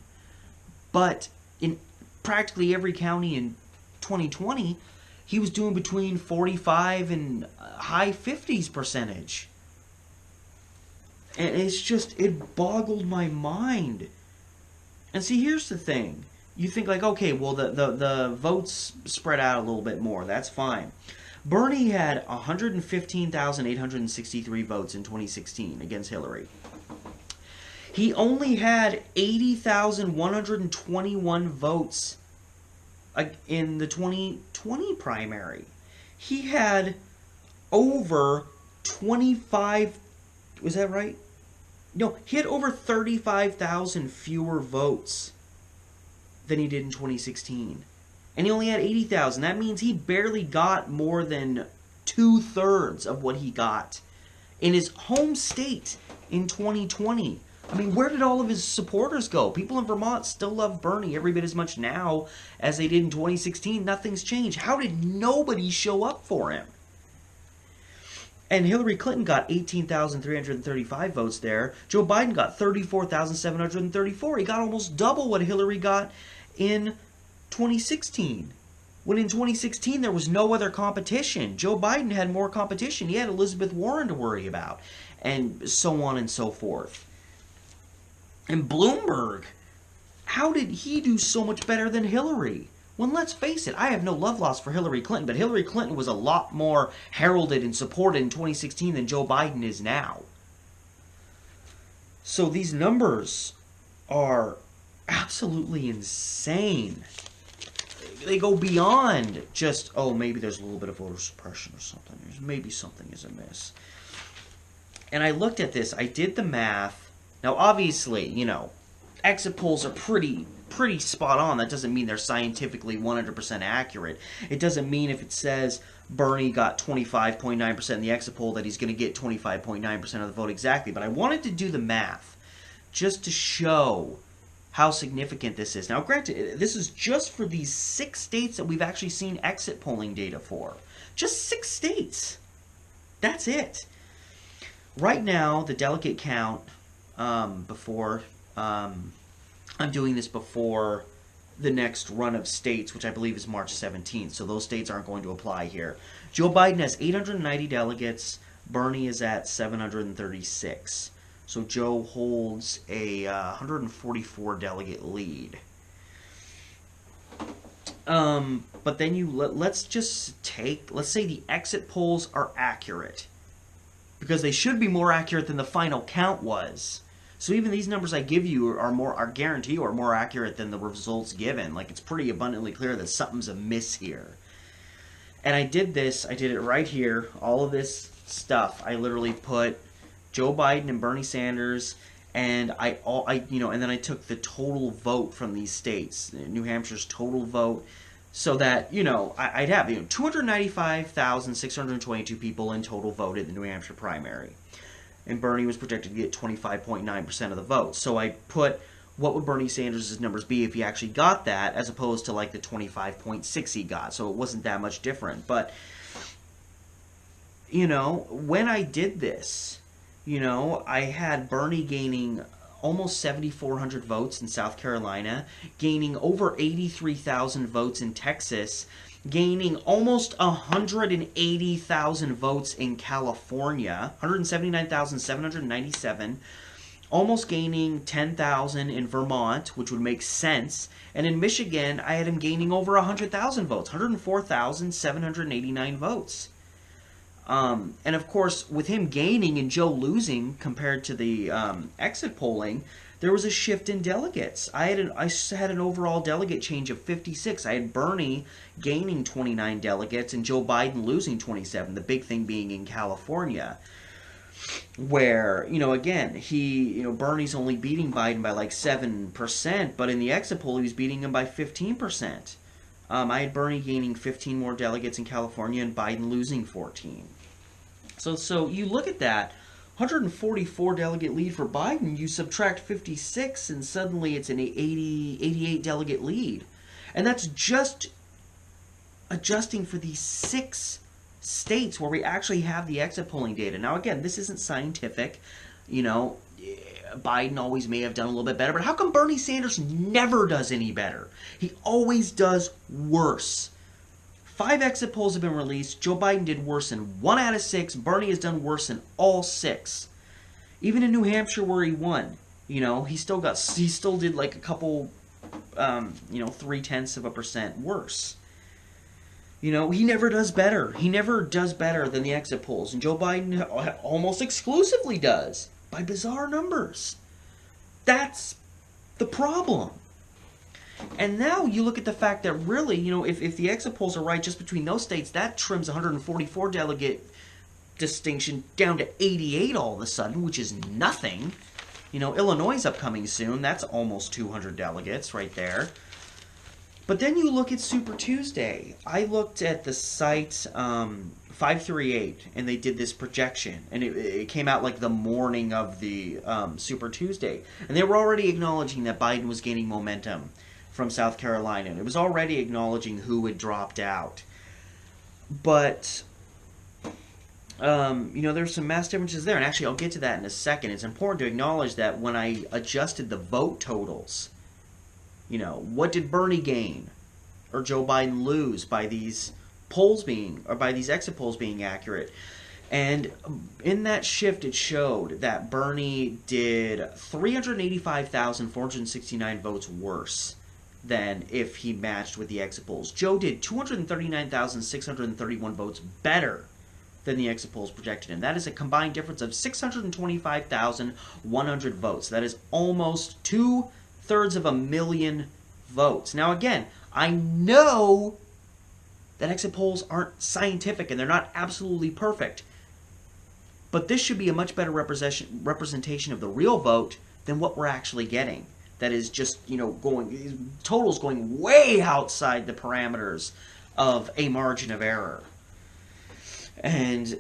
But in practically every county in 2020, he was doing between 45 and high 50s percentage. And it's just, it boggled my mind. And see, here's the thing. You think like, okay, well, the votes spread out a little bit more. That's fine. Bernie had 115,863 votes in 2016 against Hillary. He only had 80,121 votes in the 2020 primary. He had over 25, was that right? No, he had over 35,000 fewer votes than he did in 2016. And he only had 80,000. That means he barely got more than 2/3 of what he got in his home state in 2020. I mean, where did all of his supporters go? People in Vermont still love Bernie every bit as much now as they did in 2016. Nothing's changed. How did nobody show up for him? And Hillary Clinton got 18,335 votes there. Joe Biden got 34,734. He got almost double what Hillary got in 2016. When in 2016 there was no other competition. Joe Biden had more competition. He had Elizabeth Warren to worry about. And so on and so forth. And Bloomberg, how did he do so much better than Hillary? Well, let's face it, I have no love lost for Hillary Clinton, but Hillary Clinton was a lot more heralded and supported in 2016 than Joe Biden is now. So these numbers are absolutely insane. They go beyond just, oh, maybe there's a little bit of voter suppression or something. Maybe something is amiss. And I looked at this, I did the math. Now, obviously, you know, exit polls are pretty spot on, that doesn't mean they're scientifically 100% accurate. It doesn't mean if it says Bernie got 25.9% in the exit poll that he's going to get 25.9% of the vote exactly. But I wanted to do the math just to show how significant this is. Now, granted, this is just for these 6 states that we've actually seen exit polling data for. Just 6 states. That's it. Right now, the delegate count before... I'm doing this before the next run of states, which I believe is March 17th, so those states aren't going to apply here. Joe Biden has 890 delegates. Bernie is at 736. So Joe holds a 144 delegate lead. But then let's say the exit polls are accurate, because they should be more accurate than the final count was. So even these numbers I give you are guarantee are more accurate than the results given. Like, it's pretty abundantly clear that something's amiss here. And I did it right here. All of this stuff, I literally put Joe Biden and Bernie Sanders, and and then I took the total vote from these states, New Hampshire's total vote, so that, I'd have 295,622 people in total voted in the New Hampshire primary. And Bernie was projected to get 25.9% of the vote. So I put, what would Bernie Sanders' numbers be if he actually got that, as opposed to like the 25.6 he got. So it wasn't that much different. But, when I did this, I had Bernie gaining almost 7,400 votes in South Carolina, gaining over 83,000 votes in Texas, gaining almost 180,000 votes in California, 179,797, almost gaining 10,000 in Vermont, which would make sense, and in Michigan, I had him gaining over 100,000 votes, 104,789 votes. And of course, with him gaining and Joe losing compared to the exit polling, there was a shift in delegates. I had an overall delegate change of 56. I had Bernie gaining 29 delegates and Joe Biden losing 27. The big thing being in California, where, again, Bernie's only beating Biden by like 7%, but in the exit poll, he was beating him by 15%. I had Bernie gaining 15 more delegates in California and Biden losing 14. So you look at that, 144 delegate lead for Biden, you subtract 56 and suddenly it's an 88 delegate lead. And that's just adjusting for these 6 states where we actually have the exit polling data. Now again, this isn't scientific. Biden always may have done a little bit better, but how come Bernie Sanders never does any better? He always does worse. 5 exit polls have been released. Joe Biden did worse in 1 out of 6. Bernie has done worse in all 6. Even in New Hampshire where he won, he still did like a couple, 0.3% worse. He never does better. He never does better than the exit polls. And Joe Biden almost exclusively does, by bizarre numbers. That's the problem. And now you look at the fact that really, if the exit polls are right just between those states, that trims 144 delegate distinction down to 88 all of a sudden, which is nothing. Illinois is upcoming soon. That's almost 200 delegates right there. But then you look at Super Tuesday. I looked at the site 538, and they did this projection, and it came out like the morning of the Super Tuesday. And they were already acknowledging that Biden was gaining momentum from South Carolina. And it was already acknowledging who had dropped out. But, there's some mass differences there. And actually, I'll get to that in a second. It's important to acknowledge that when I adjusted the vote totals, what did Bernie gain or Joe Biden lose by these by these exit polls being accurate? And in that shift, it showed that Bernie did 385,469 votes worse than if he matched with the exit polls. Joe did 239,631 votes better than the exit polls projected him. That is a combined difference of 625,100 votes. That is almost 2/3 of a million votes. Now again, I know that exit polls aren't scientific and they're not absolutely perfect, but this should be a much better representation of the real vote than what we're actually getting. that is just, totals going way outside the parameters of a margin of error. And,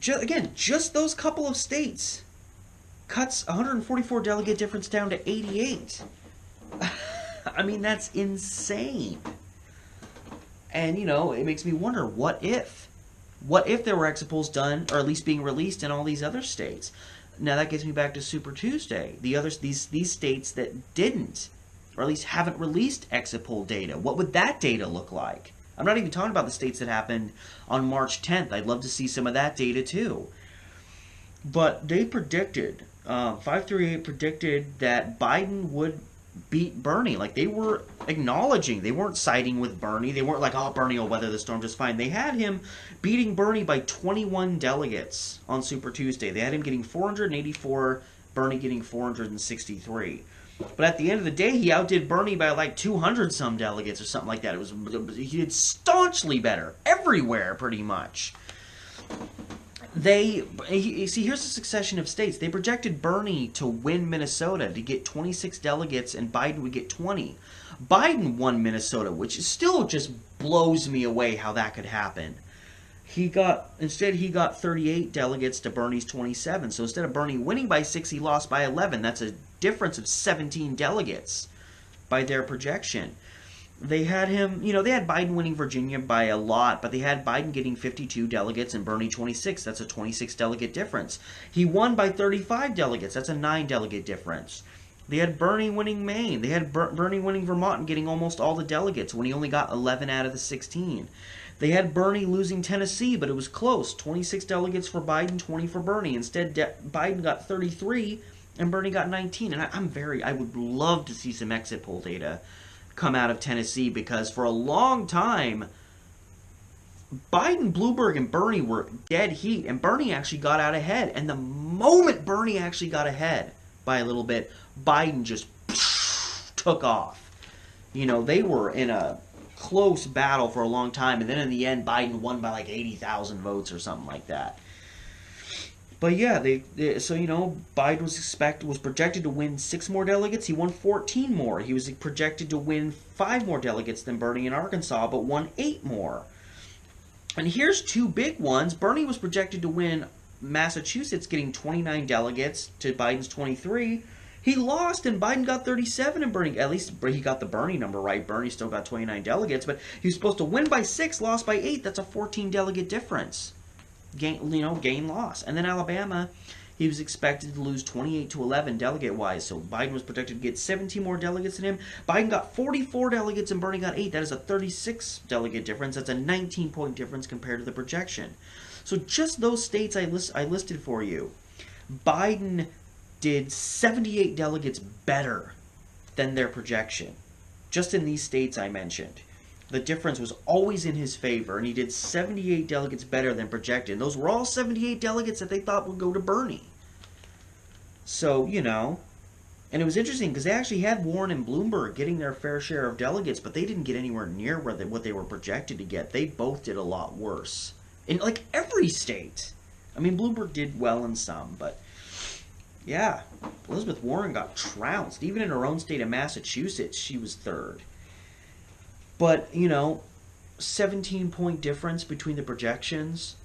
just those couple of states cuts 144 delegate difference down to 88. I mean, that's insane. And, it makes me wonder, what if? What if there were exit polls done, or at least being released in all these other states? Now that gets me back to Super Tuesday. These states that didn't, or at least haven't released exit poll data. What would that data look like? I'm not even talking about the states that happened on March 10th. I'd love to see some of that data too. But they predicted, 538 predicted that Biden would beat Bernie. Like, they were acknowledging, they weren't siding with Bernie. They weren't like, oh, Bernie will weather the storm just fine. They had him beating Bernie by 21 delegates on Super Tuesday. They had him getting 484, Bernie getting 463. But at the end of the day, he outdid Bernie by like 200 some delegates or something like that. He did staunchly better everywhere, pretty much. Here's a succession of states. They projected Bernie to win Minnesota, to get 26 delegates, and Biden would get 20. Biden won Minnesota, which still just blows me away how that could happen. Instead he got 38 delegates to Bernie's 27. So instead of Bernie winning by 6, he lost by 11. That's a difference of 17 delegates by their projection. They had him, they had Biden winning Virginia by a lot, but they had Biden getting 52 delegates and Bernie 26. That's a 26 delegate difference. He won by 35 delegates. That's a 9 delegate difference. They had Bernie winning Maine. They had Bernie winning Vermont and getting almost all the delegates when he only got 11 out of the 16. They had Bernie losing Tennessee, but it was close. 26 delegates for Biden, 20 for Bernie. Instead, Biden got 33 and Bernie got 19. And I would love to see some exit poll data come out of Tennessee, because for a long time, Biden, Bloomberg, and Bernie were dead heat, and Bernie actually got out ahead. And the moment Bernie actually got ahead by a little bit, Biden just took off. They were in a close battle for a long time, and then in the end, Biden won by like 80,000 votes or something like that. But yeah, Biden was projected to win 6 more delegates. He won 14 more. He was projected to win 5 more delegates than Bernie in Arkansas, but won 8 more. And here's 2 big ones. Bernie was projected to win Massachusetts, getting 29 delegates to Biden's 23. He lost, and Biden got 37, and Bernie, at least he got the Bernie number right. Bernie still got 29 delegates, but he was supposed to win by 6, lost by 8. That's a 14 delegate difference. Gain loss. And then Alabama, he was expected to lose 28 to 11 delegate wise. So Biden was projected to get 17 more delegates than him. Biden got 44 delegates and Bernie got 8. That is a 36 delegate difference. That's a 19-point difference compared to the projection. So just those states I listed for you, Biden did 78 delegates better than their projection. Just in these states I mentioned. The difference was always in his favor, and he did 78 delegates better than projected. Those were all 78 delegates that they thought would go to Bernie. So, and it was interesting because they actually had Warren and Bloomberg getting their fair share of delegates, but they didn't get anywhere near what they were projected to get. They both did a lot worse. In like every state. I mean, Bloomberg did well in some, but yeah, Elizabeth Warren got trounced. Even in her own state of Massachusetts, she was 3rd. But, 17-point difference between the projections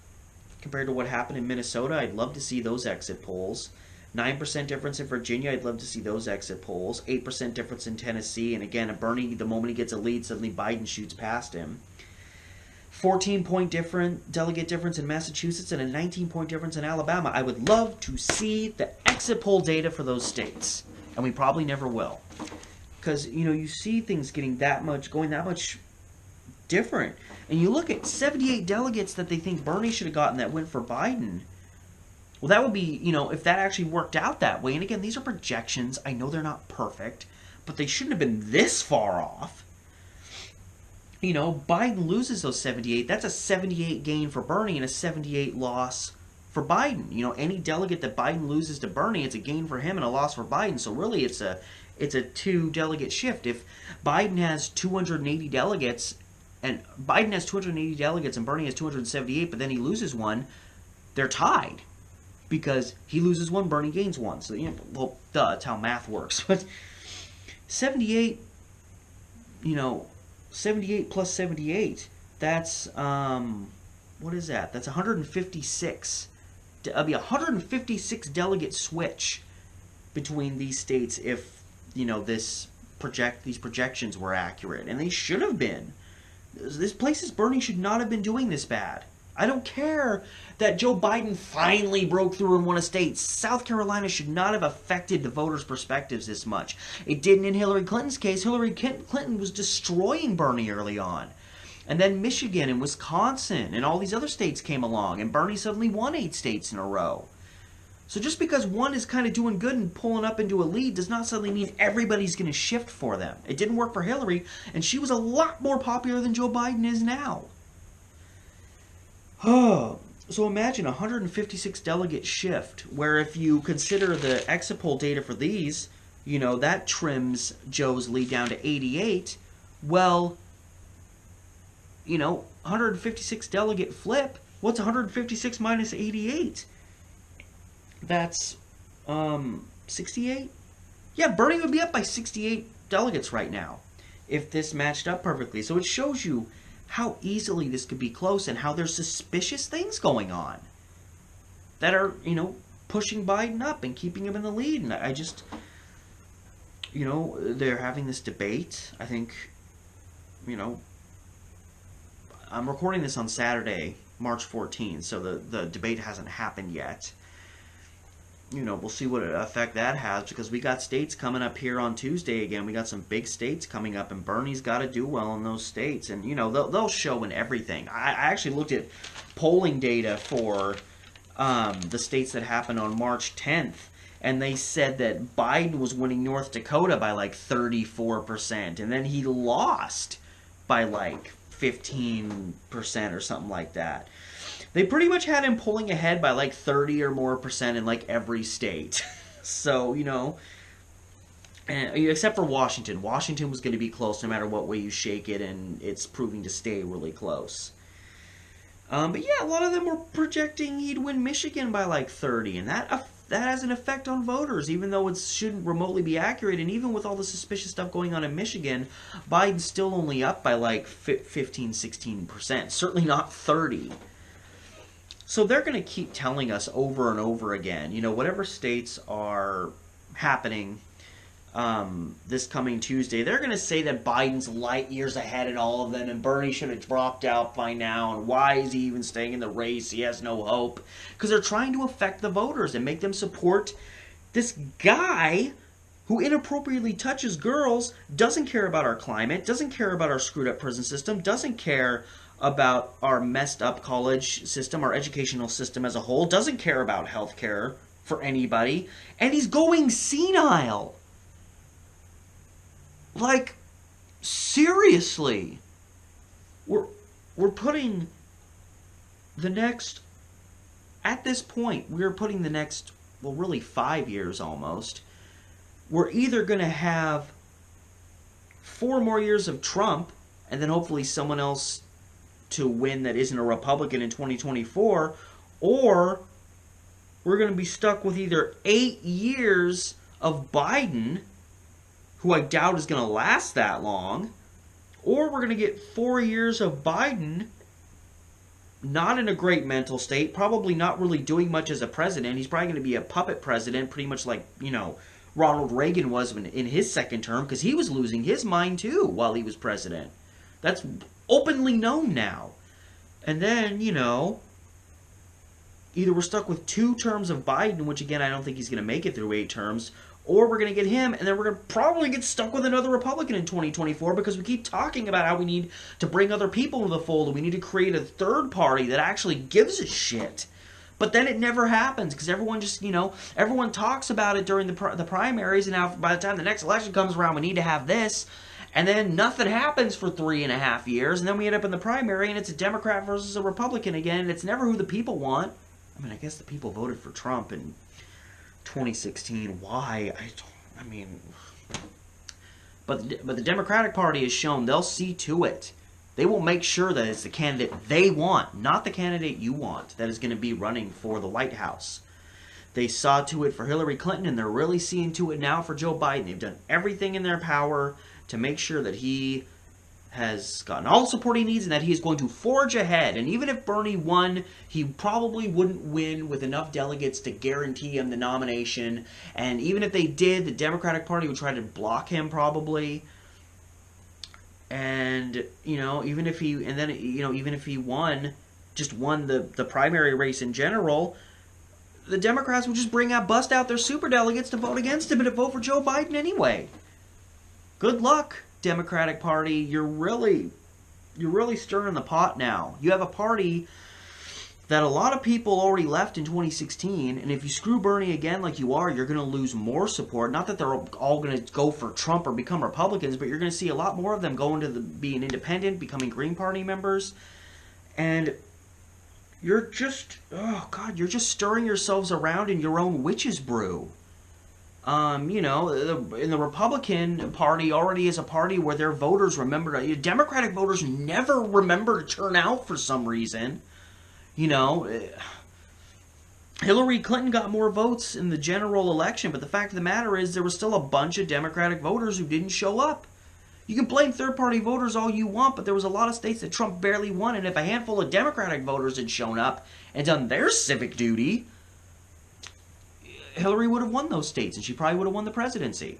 compared to what happened in Minnesota. I'd love to see those exit polls. 9% difference in Virginia. I'd love to see those exit polls. 8% difference in Tennessee. And again, Bernie, the moment he gets a lead, suddenly Biden shoots past him. 14-point delegate difference in Massachusetts and a 19-point difference in Alabama. I would love to see the exit poll data for those states. And we probably never will. Because, you see things going that much different. And you look at 78 delegates that they think Bernie should have gotten that went for Biden. Well, that would be, if that actually worked out that way. And again, these are projections. I know they're not perfect, but they shouldn't have been this far off. Biden loses those 78. That's a 78 gain for Bernie and a 78 loss for Biden. Any delegate that Biden loses to Bernie, it's a gain for him and a loss for Biden. So really, it's a 2-delegate shift. If Biden has 280 delegates, and Bernie has 278, but then he loses one, they're tied. because he loses one, Bernie gains one. So, well, duh, that's how math works. But 78, 78 plus 78, that's, what is that? That's 156. It'll be a 156 delegate switch between these states if, these projections were accurate. And they should have been. This places Bernie should not have been doing this bad. I don't care that Joe Biden finally broke through and won a state. South Carolina should not have affected the voters' perspectives this much. It didn't in Hillary Clinton's case. Hillary Clinton was destroying Bernie early on. And then Michigan and Wisconsin and all these other states came along, and Bernie suddenly won 8 states in a row. So just because one is kind of doing good and pulling up into a lead does not suddenly mean everybody's going to shift for them. It didn't work for Hillary, and she was a lot more popular than Joe Biden is now. So imagine a 156 delegate shift, where if you consider the exit poll data for these, that trims Joe's lead down to 88. Well, 156 delegate flip. What's 156 minus 88? That's 68? Yeah, Bernie would be up by 68 delegates right now if this matched up perfectly. So it shows you how easily this could be close and how there's suspicious things going on that are, pushing Biden up and keeping him in the lead. And I just, they're having this debate. I think, I'm recording this on Saturday, March 14th, so the debate hasn't happened yet. We'll see what effect that has, because we got states coming up here on Tuesday again. We got some big states coming up, and Bernie's got to do well in those states. And, they'll show in everything. I actually looked at polling data for the states that happened on March 10th, and they said that Biden was winning North Dakota by like 34%, and then he lost by like 15% or something like that. They pretty much had him pulling ahead by like 30 or more percent in like every state. So, except for Washington. Washington was going to be close no matter what way you shake it, and it's proving to stay really close. But yeah, a lot of them were projecting he'd win Michigan by like 30, and that has an effect on voters, even though it shouldn't remotely be accurate. And even with all the suspicious stuff going on in Michigan, Biden's still only up by like 15, 16%. Certainly not 30. So they're going to keep telling us over and over again, whatever states are happening this coming Tuesday, they're going to say that Biden's light years ahead in all of them, and Bernie should have dropped out by now, and why is he even staying in the race? He has no hope. Because they're trying to affect the voters and make them support this guy who inappropriately touches girls, doesn't care about our climate, doesn't care about our screwed up prison system, doesn't care about our messed up college system, our educational system as a whole, doesn't care about health care for anybody, and he's going senile. Like, seriously. We're putting the next, at this point, we're putting the next, well, really 5 years almost. We're either going to have 4 more years of Trump, and then hopefully someone else to win that isn't a Republican in 2024, or we're going to be stuck with either 8 years of Biden, who I doubt is going to last that long, or we're going to get 4 years of Biden not in a great mental state, probably not really doing much as a president. He's probably going to be a puppet president, pretty much like, Ronald Reagan was in his second term, because he was losing his mind too while he was president. That's openly known now. And then, either we're stuck with 2 terms of Biden, which again, I don't think he's going to make it through 8 terms, or we're going to get him, and then we're going to probably get stuck with another Republican in 2024, because we keep talking about how we need to bring other people into the fold, and we need to create a third party that actually gives a shit. But then it never happens, because everyone just, everyone talks about it during the primaries, and now by the time the next election comes around, we need to have this. And then nothing happens for 3.5 years, and then we end up in the primary, and it's a Democrat versus a Republican again, and it's never who the people want. I mean, I guess the people voted for Trump in 2016. Why? But the Democratic Party has shown they'll see to it. They will make sure that it's the candidate they want, not the candidate you want, that is going to be running for the White House. They saw to it for Hillary Clinton, and they're really seeing to it now for Joe Biden. They've done everything in their power to make sure that he has gotten all the support he needs and that he is going to forge ahead. And even if Bernie won, he probably wouldn't win with enough delegates to guarantee him the nomination. And even if they did, the Democratic Party would try to block him probably. And, even if he won, just won the primary race in general, the Democrats would just bust out their superdelegates to vote against him and to vote for Joe Biden anyway. Good luck, Democratic Party. You're really stirring the pot now. You have a party that a lot of people already left in 2016, and if you screw Bernie again like you are, you're going to lose more support. Not that they're all going to go for Trump or become Republicans, but you're going to see a lot more of them going to being independent, becoming Green Party members, and you're just, you're just stirring yourselves around in your own witch's brew. In the Republican Party already is a party where their voters Democratic voters never remember to turn out for some reason. Hillary Clinton got more votes in the general election, but the fact of the matter is there was still a bunch of Democratic voters who didn't show up. You can blame third-party voters all you want, but there was a lot of states that Trump barely won, and if a handful of Democratic voters had shown up and done their civic duty, Hillary would have won those states, and she probably would have won the presidency.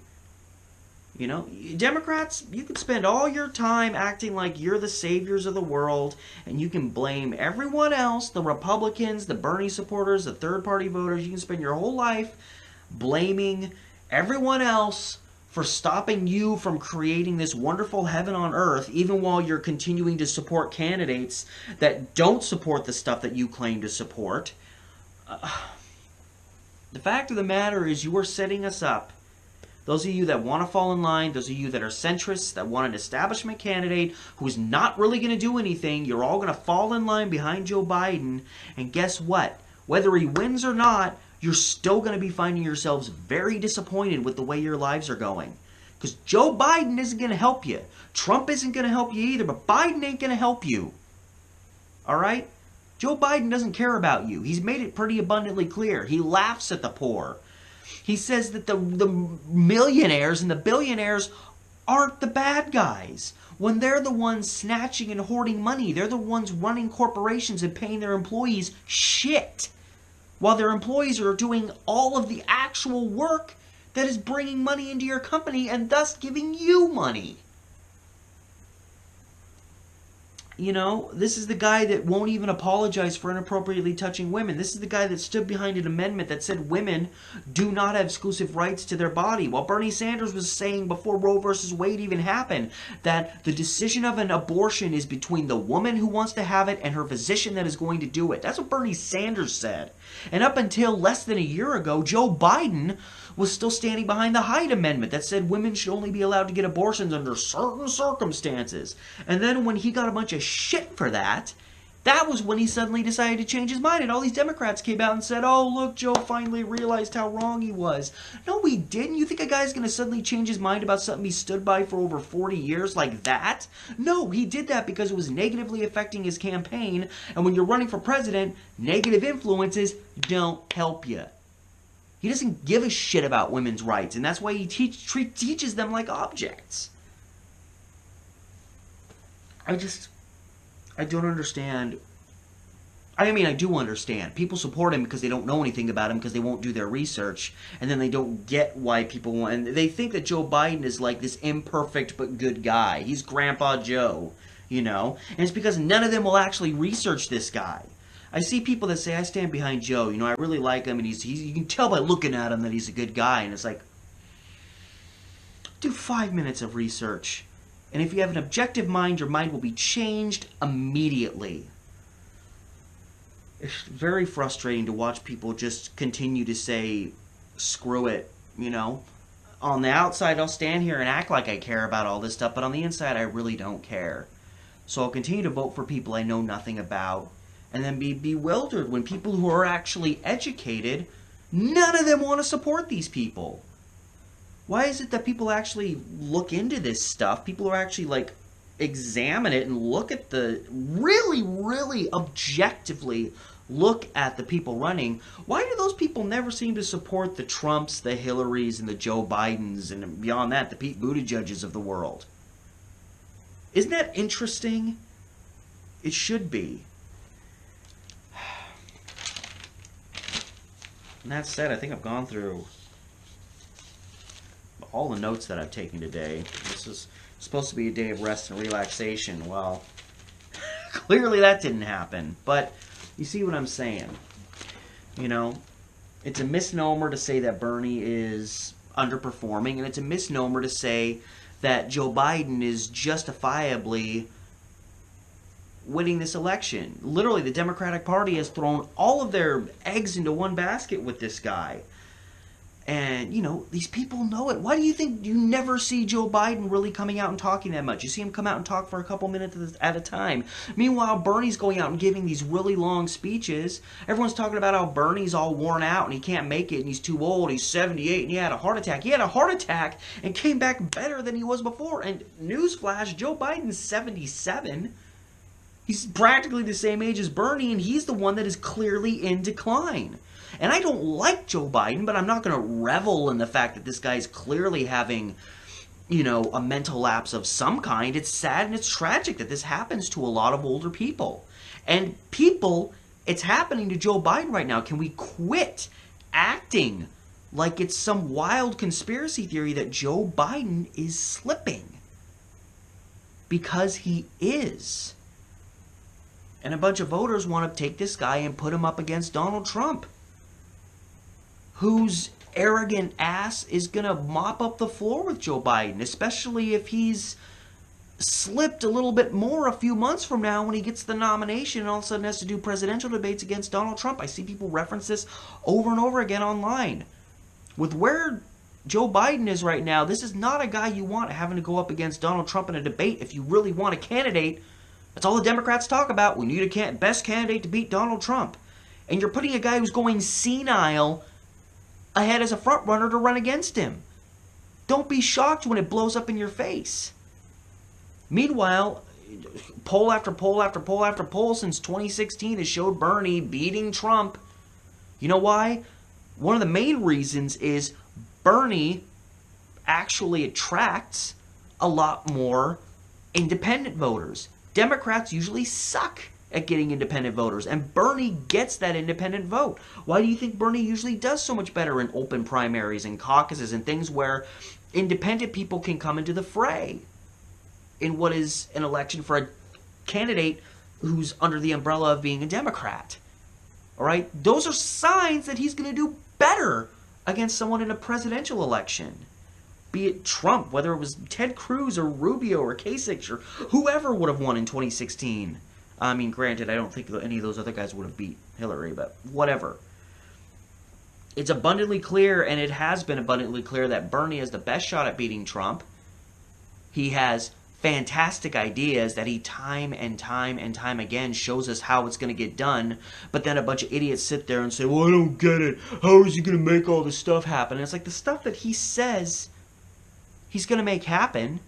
Democrats, you can spend all your time acting like you're the saviors of the world, and you can blame everyone else, the Republicans, the Bernie supporters, the third-party voters. You can spend your whole life blaming everyone else for stopping you from creating this wonderful heaven on earth, even while you're continuing to support candidates that don't support the stuff that you claim to support. The fact of the matter is you are setting us up. Those of you that want to fall in line, those of you that are centrists, that want an establishment candidate who is not really going to do anything, you're all going to fall in line behind Joe Biden. And guess what? Whether he wins or not, you're still going to be finding yourselves very disappointed with the way your lives are going. Because Joe Biden isn't going to help you. Trump isn't going to help you either, but Biden ain't going to help you. All right? Joe Biden doesn't care about you. He's made it pretty abundantly clear. He laughs at the poor. He says that the millionaires and the billionaires aren't the bad guys. When they're the ones snatching and hoarding money, they're the ones running corporations and paying their employees shit, while their employees are doing all of the actual work that is bringing money into your company and thus giving you money. This is the guy that won't even apologize for inappropriately touching women. This is the guy that stood behind an amendment that said women do not have exclusive rights to their body. While Bernie Sanders was saying before Roe versus Wade even happened that the decision of an abortion is between the woman who wants to have it and her physician that is going to do it. That's what Bernie Sanders said. And up until less than a year ago, Joe Biden was still standing behind the Hyde Amendment that said women should only be allowed to get abortions under certain circumstances. And then when he got a bunch of shit for that, that was when he suddenly decided to change his mind. And all these Democrats came out and said, oh, look, Joe finally realized how wrong he was. No, he didn't. You think a guy's going to suddenly change his mind about something he stood by for over 40 years like that? No, he did that because it was negatively affecting his campaign. And when you're running for president, negative influences don't help you. He doesn't give a shit about women's rights, and that's why he teaches them like objects. I don't understand. I mean, I do understand. People support him because they don't know anything about him, because they won't do their research, and then they don't get why people want. And they think that Joe Biden is like this imperfect but good guy. He's Grandpa Joe, And it's because none of them will actually research this guy. I see people that say, I stand behind Joe, I really like him, and he's you can tell by looking at him that he's a good guy, and it's like, do 5 minutes of research, and if you have an objective mind, your mind will be changed immediately. It's very frustrating to watch people just continue to say, screw it, On the outside, I'll stand here and act like I care about all this stuff, but on the inside, I really don't care. So I'll continue to vote for people I know nothing about, and then be bewildered when people who are actually educated, none of them want to support these people. Why is it that people actually look into this stuff? People who actually, examine it and look at the really, really objectively look at the people running, why do those people never seem to support the Trumps, the Hillarys, and the Joe Bidens, and beyond that, the Pete Buttigieg's of the world? Isn't that interesting? It should be. And that said, I think I've gone through all the notes that I've taken today. This is supposed to be a day of rest and relaxation. Well, clearly that didn't happen. But you see what I'm saying? You know, it's a misnomer to say that Bernie is underperforming, and it's a misnomer to say that Joe Biden is justifiably winning this election. Literally, the Democratic Party has thrown all of their eggs into one basket with this guy. And, you know, these people know it. Why do you think you never see Joe Biden really coming out and talking that much? You see him come out and talk for a couple minutes at a time. Meanwhile, Bernie's going out and giving these really long speeches. Everyone's talking about how Bernie's all worn out and he can't make it and he's too old. He's 78 and he had a heart attack. He had a heart attack and came back better than he was before. And newsflash, Joe Biden's 77. He's practically the same age as Bernie, and he's the one that is clearly in decline. And I don't like Joe Biden, but I'm not going to revel in the fact that this guy is clearly having, you know, a mental lapse of some kind. It's sad and it's tragic that this happens to a lot of older people. And people, it's happening to Joe Biden right now. Can we quit acting like it's some wild conspiracy theory that Joe Biden is slipping? Because he is. And a bunch of voters want to take this guy and put him up against Donald Trump, whose arrogant ass is going to mop up the floor with Joe Biden, especially if he's slipped a little bit more a few months from now when he gets the nomination and all of a sudden has to do presidential debates against Donald Trump. I see people reference this over and over again online. With where Joe Biden is right now, this is not a guy you want having to go up against Donald Trump in a debate. If you really want a candidate, that's all the Democrats talk about. We need a best candidate to beat Donald Trump. And you're putting a guy who's going senile ahead as a front runner to run against him. Don't be shocked when it blows up in your face. Meanwhile, poll after poll after poll after poll since 2016 has showed Bernie beating Trump. You know why? One of the main reasons is Bernie actually attracts a lot more independent voters. Democrats usually suck at getting independent voters, and Bernie gets that independent vote. Why do you think Bernie usually does so much better in open primaries and caucuses and things where independent people can come into the fray in what is an election for a candidate who's under the umbrella of being a Democrat? All right? Those are signs that he's going to do better against someone in a presidential election. Be it Trump, whether it was Ted Cruz or Rubio or Kasich or whoever would have won in 2016. I mean, granted, I don't think any of those other guys would have beat Hillary, but whatever. It's abundantly clear, and it has been abundantly clear, that Bernie has the best shot at beating Trump. He has fantastic ideas that he time and time and time again shows us how it's going to get done, but then a bunch of idiots sit there and say, well, I don't get it. How is he going to make all this stuff happen? And it's like the stuff that he says he's going to make happen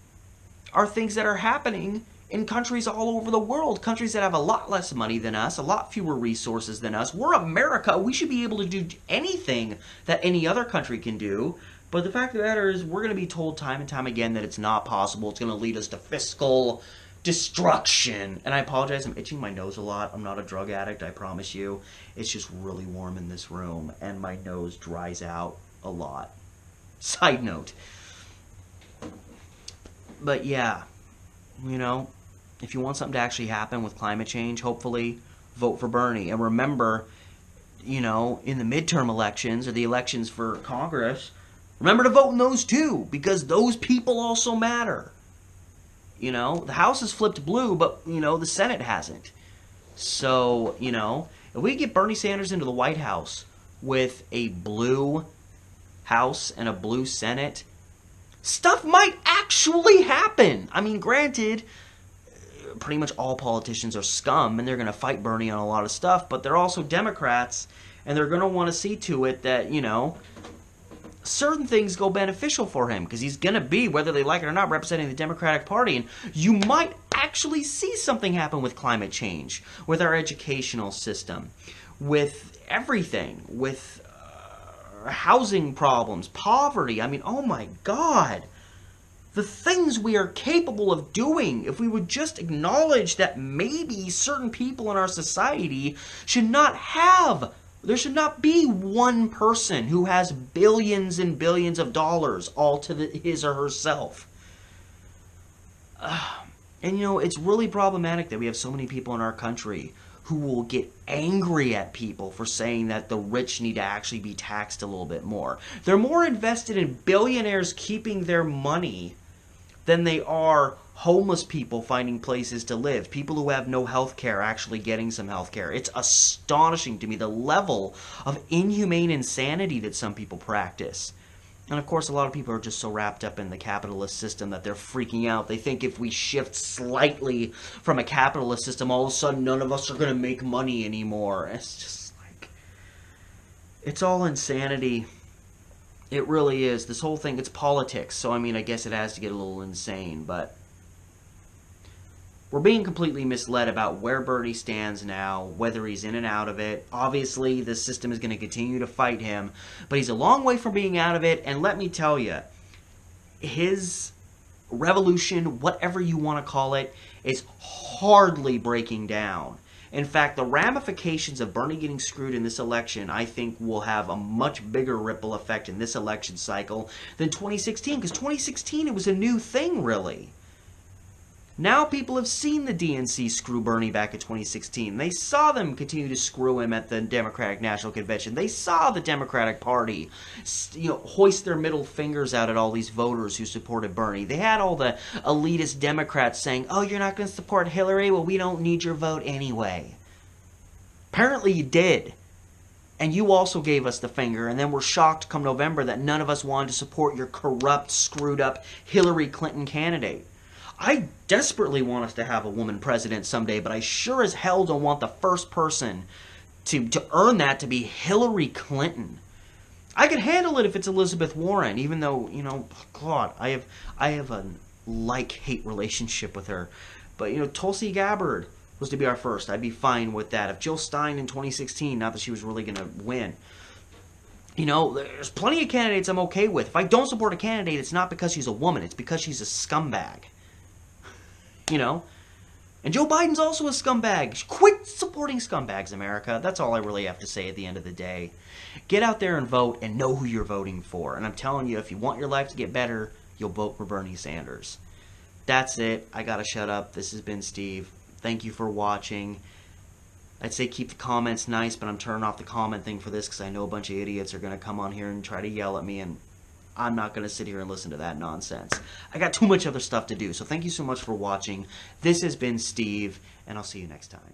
are things that are happening in countries all over the world, countries that have a lot less money than us, a lot fewer resources than us. We're America. We should be able to do anything that any other country can do. But the fact of the matter is, we're going to be told time and time again that it's not possible. It's going to lead us to fiscal destruction. And I apologize, I'm itching my nose a lot. I'm not a drug addict, I promise you. It's just really warm in this room, and my nose dries out a lot. Side note. But yeah, you know, if you want something to actually happen with climate change, hopefully vote for Bernie. And remember, you know, in the midterm elections or the elections for Congress, remember to vote in those too, because those people also matter. You know, the House has flipped blue, but, you know, the Senate hasn't. So, you know, if we get Bernie Sanders into the White House with a blue House and a blue Senate, stuff might actually happen. I mean, granted, pretty much all politicians are scum, and they're going to fight Bernie on a lot of stuff, but they're also Democrats, and they're going to want to see to it that, you know, certain things go beneficial for him, because he's going to be, whether they like it or not, representing the Democratic Party, and you might actually see something happen with climate change, with our educational system, with everything, with housing problems, poverty. I mean, oh my God. The things we are capable of doing if we would just acknowledge that maybe certain people in our society should not have, there should not be one person who has billions and billions of dollars all to his or herself. And it's really problematic that we have so many people in our country who will get angry at people for saying that the rich need to actually be taxed a little bit more. They're more invested in billionaires keeping their money than they are homeless people finding places to live. People who have no health care actually getting some health care. It's astonishing to me the level of inhumane insanity that some people practice. And of course, a lot of people are just so wrapped up in the capitalist system that they're freaking out. They think if we shift slightly from a capitalist system, all of a sudden none of us are going to make money anymore. It's just like, it's all insanity. It really is. This whole thing, it's politics. So, I mean, I guess it has to get a little insane. But we're being completely misled about where Bernie stands now, whether he's in and out of it. Obviously, the system is going to continue to fight him. But he's a long way from being out of it. And let me tell you, his revolution, whatever you want to call it, is hardly breaking down. In fact, the ramifications of Bernie getting screwed in this election, I think, will have a much bigger ripple effect in this election cycle than 2016. Because 2016, it was a new thing, really. Now people have seen the DNC screw Bernie back in 2016. They saw them continue to screw him at the Democratic National Convention. They saw the Democratic Party, hoist their middle fingers out at all these voters who supported Bernie. They had all the elitist Democrats saying, "Oh, you're not going to support Hillary? Well, we don't need your vote anyway." Apparently you did. And you also gave us the finger, and then we're shocked come November that none of us wanted to support your corrupt, screwed up Hillary Clinton candidate. I desperately want us to have a woman president someday, but I sure as hell don't want the first person to earn that to be Hillary Clinton. I could handle it if it's Elizabeth Warren, even though, God, I have a like-hate relationship with her. But, Tulsi Gabbard was to be our first. I'd be fine with that. If Jill Stein in 2016, not that she was really going to win. There's plenty of candidates I'm okay with. If I don't support a candidate, it's not because she's a woman. It's because she's a scumbag. And Joe Biden's also a scumbag. Quit supporting scumbags, America. That's all I really have to say at the end of the day. Get out there and vote and know who you're voting for. And I'm telling you, if you want your life to get better, you'll vote for Bernie Sanders. That's it. I gotta shut up. This has been Steve. Thank you for watching. I'd say keep the comments nice, but I'm turning off the comment thing for this because I know a bunch of idiots are going to come on here and try to yell at me, and I'm not going to sit here and listen to that nonsense. I got too much other stuff to do, so thank you so much for watching. This has been Steve, and I'll see you next time.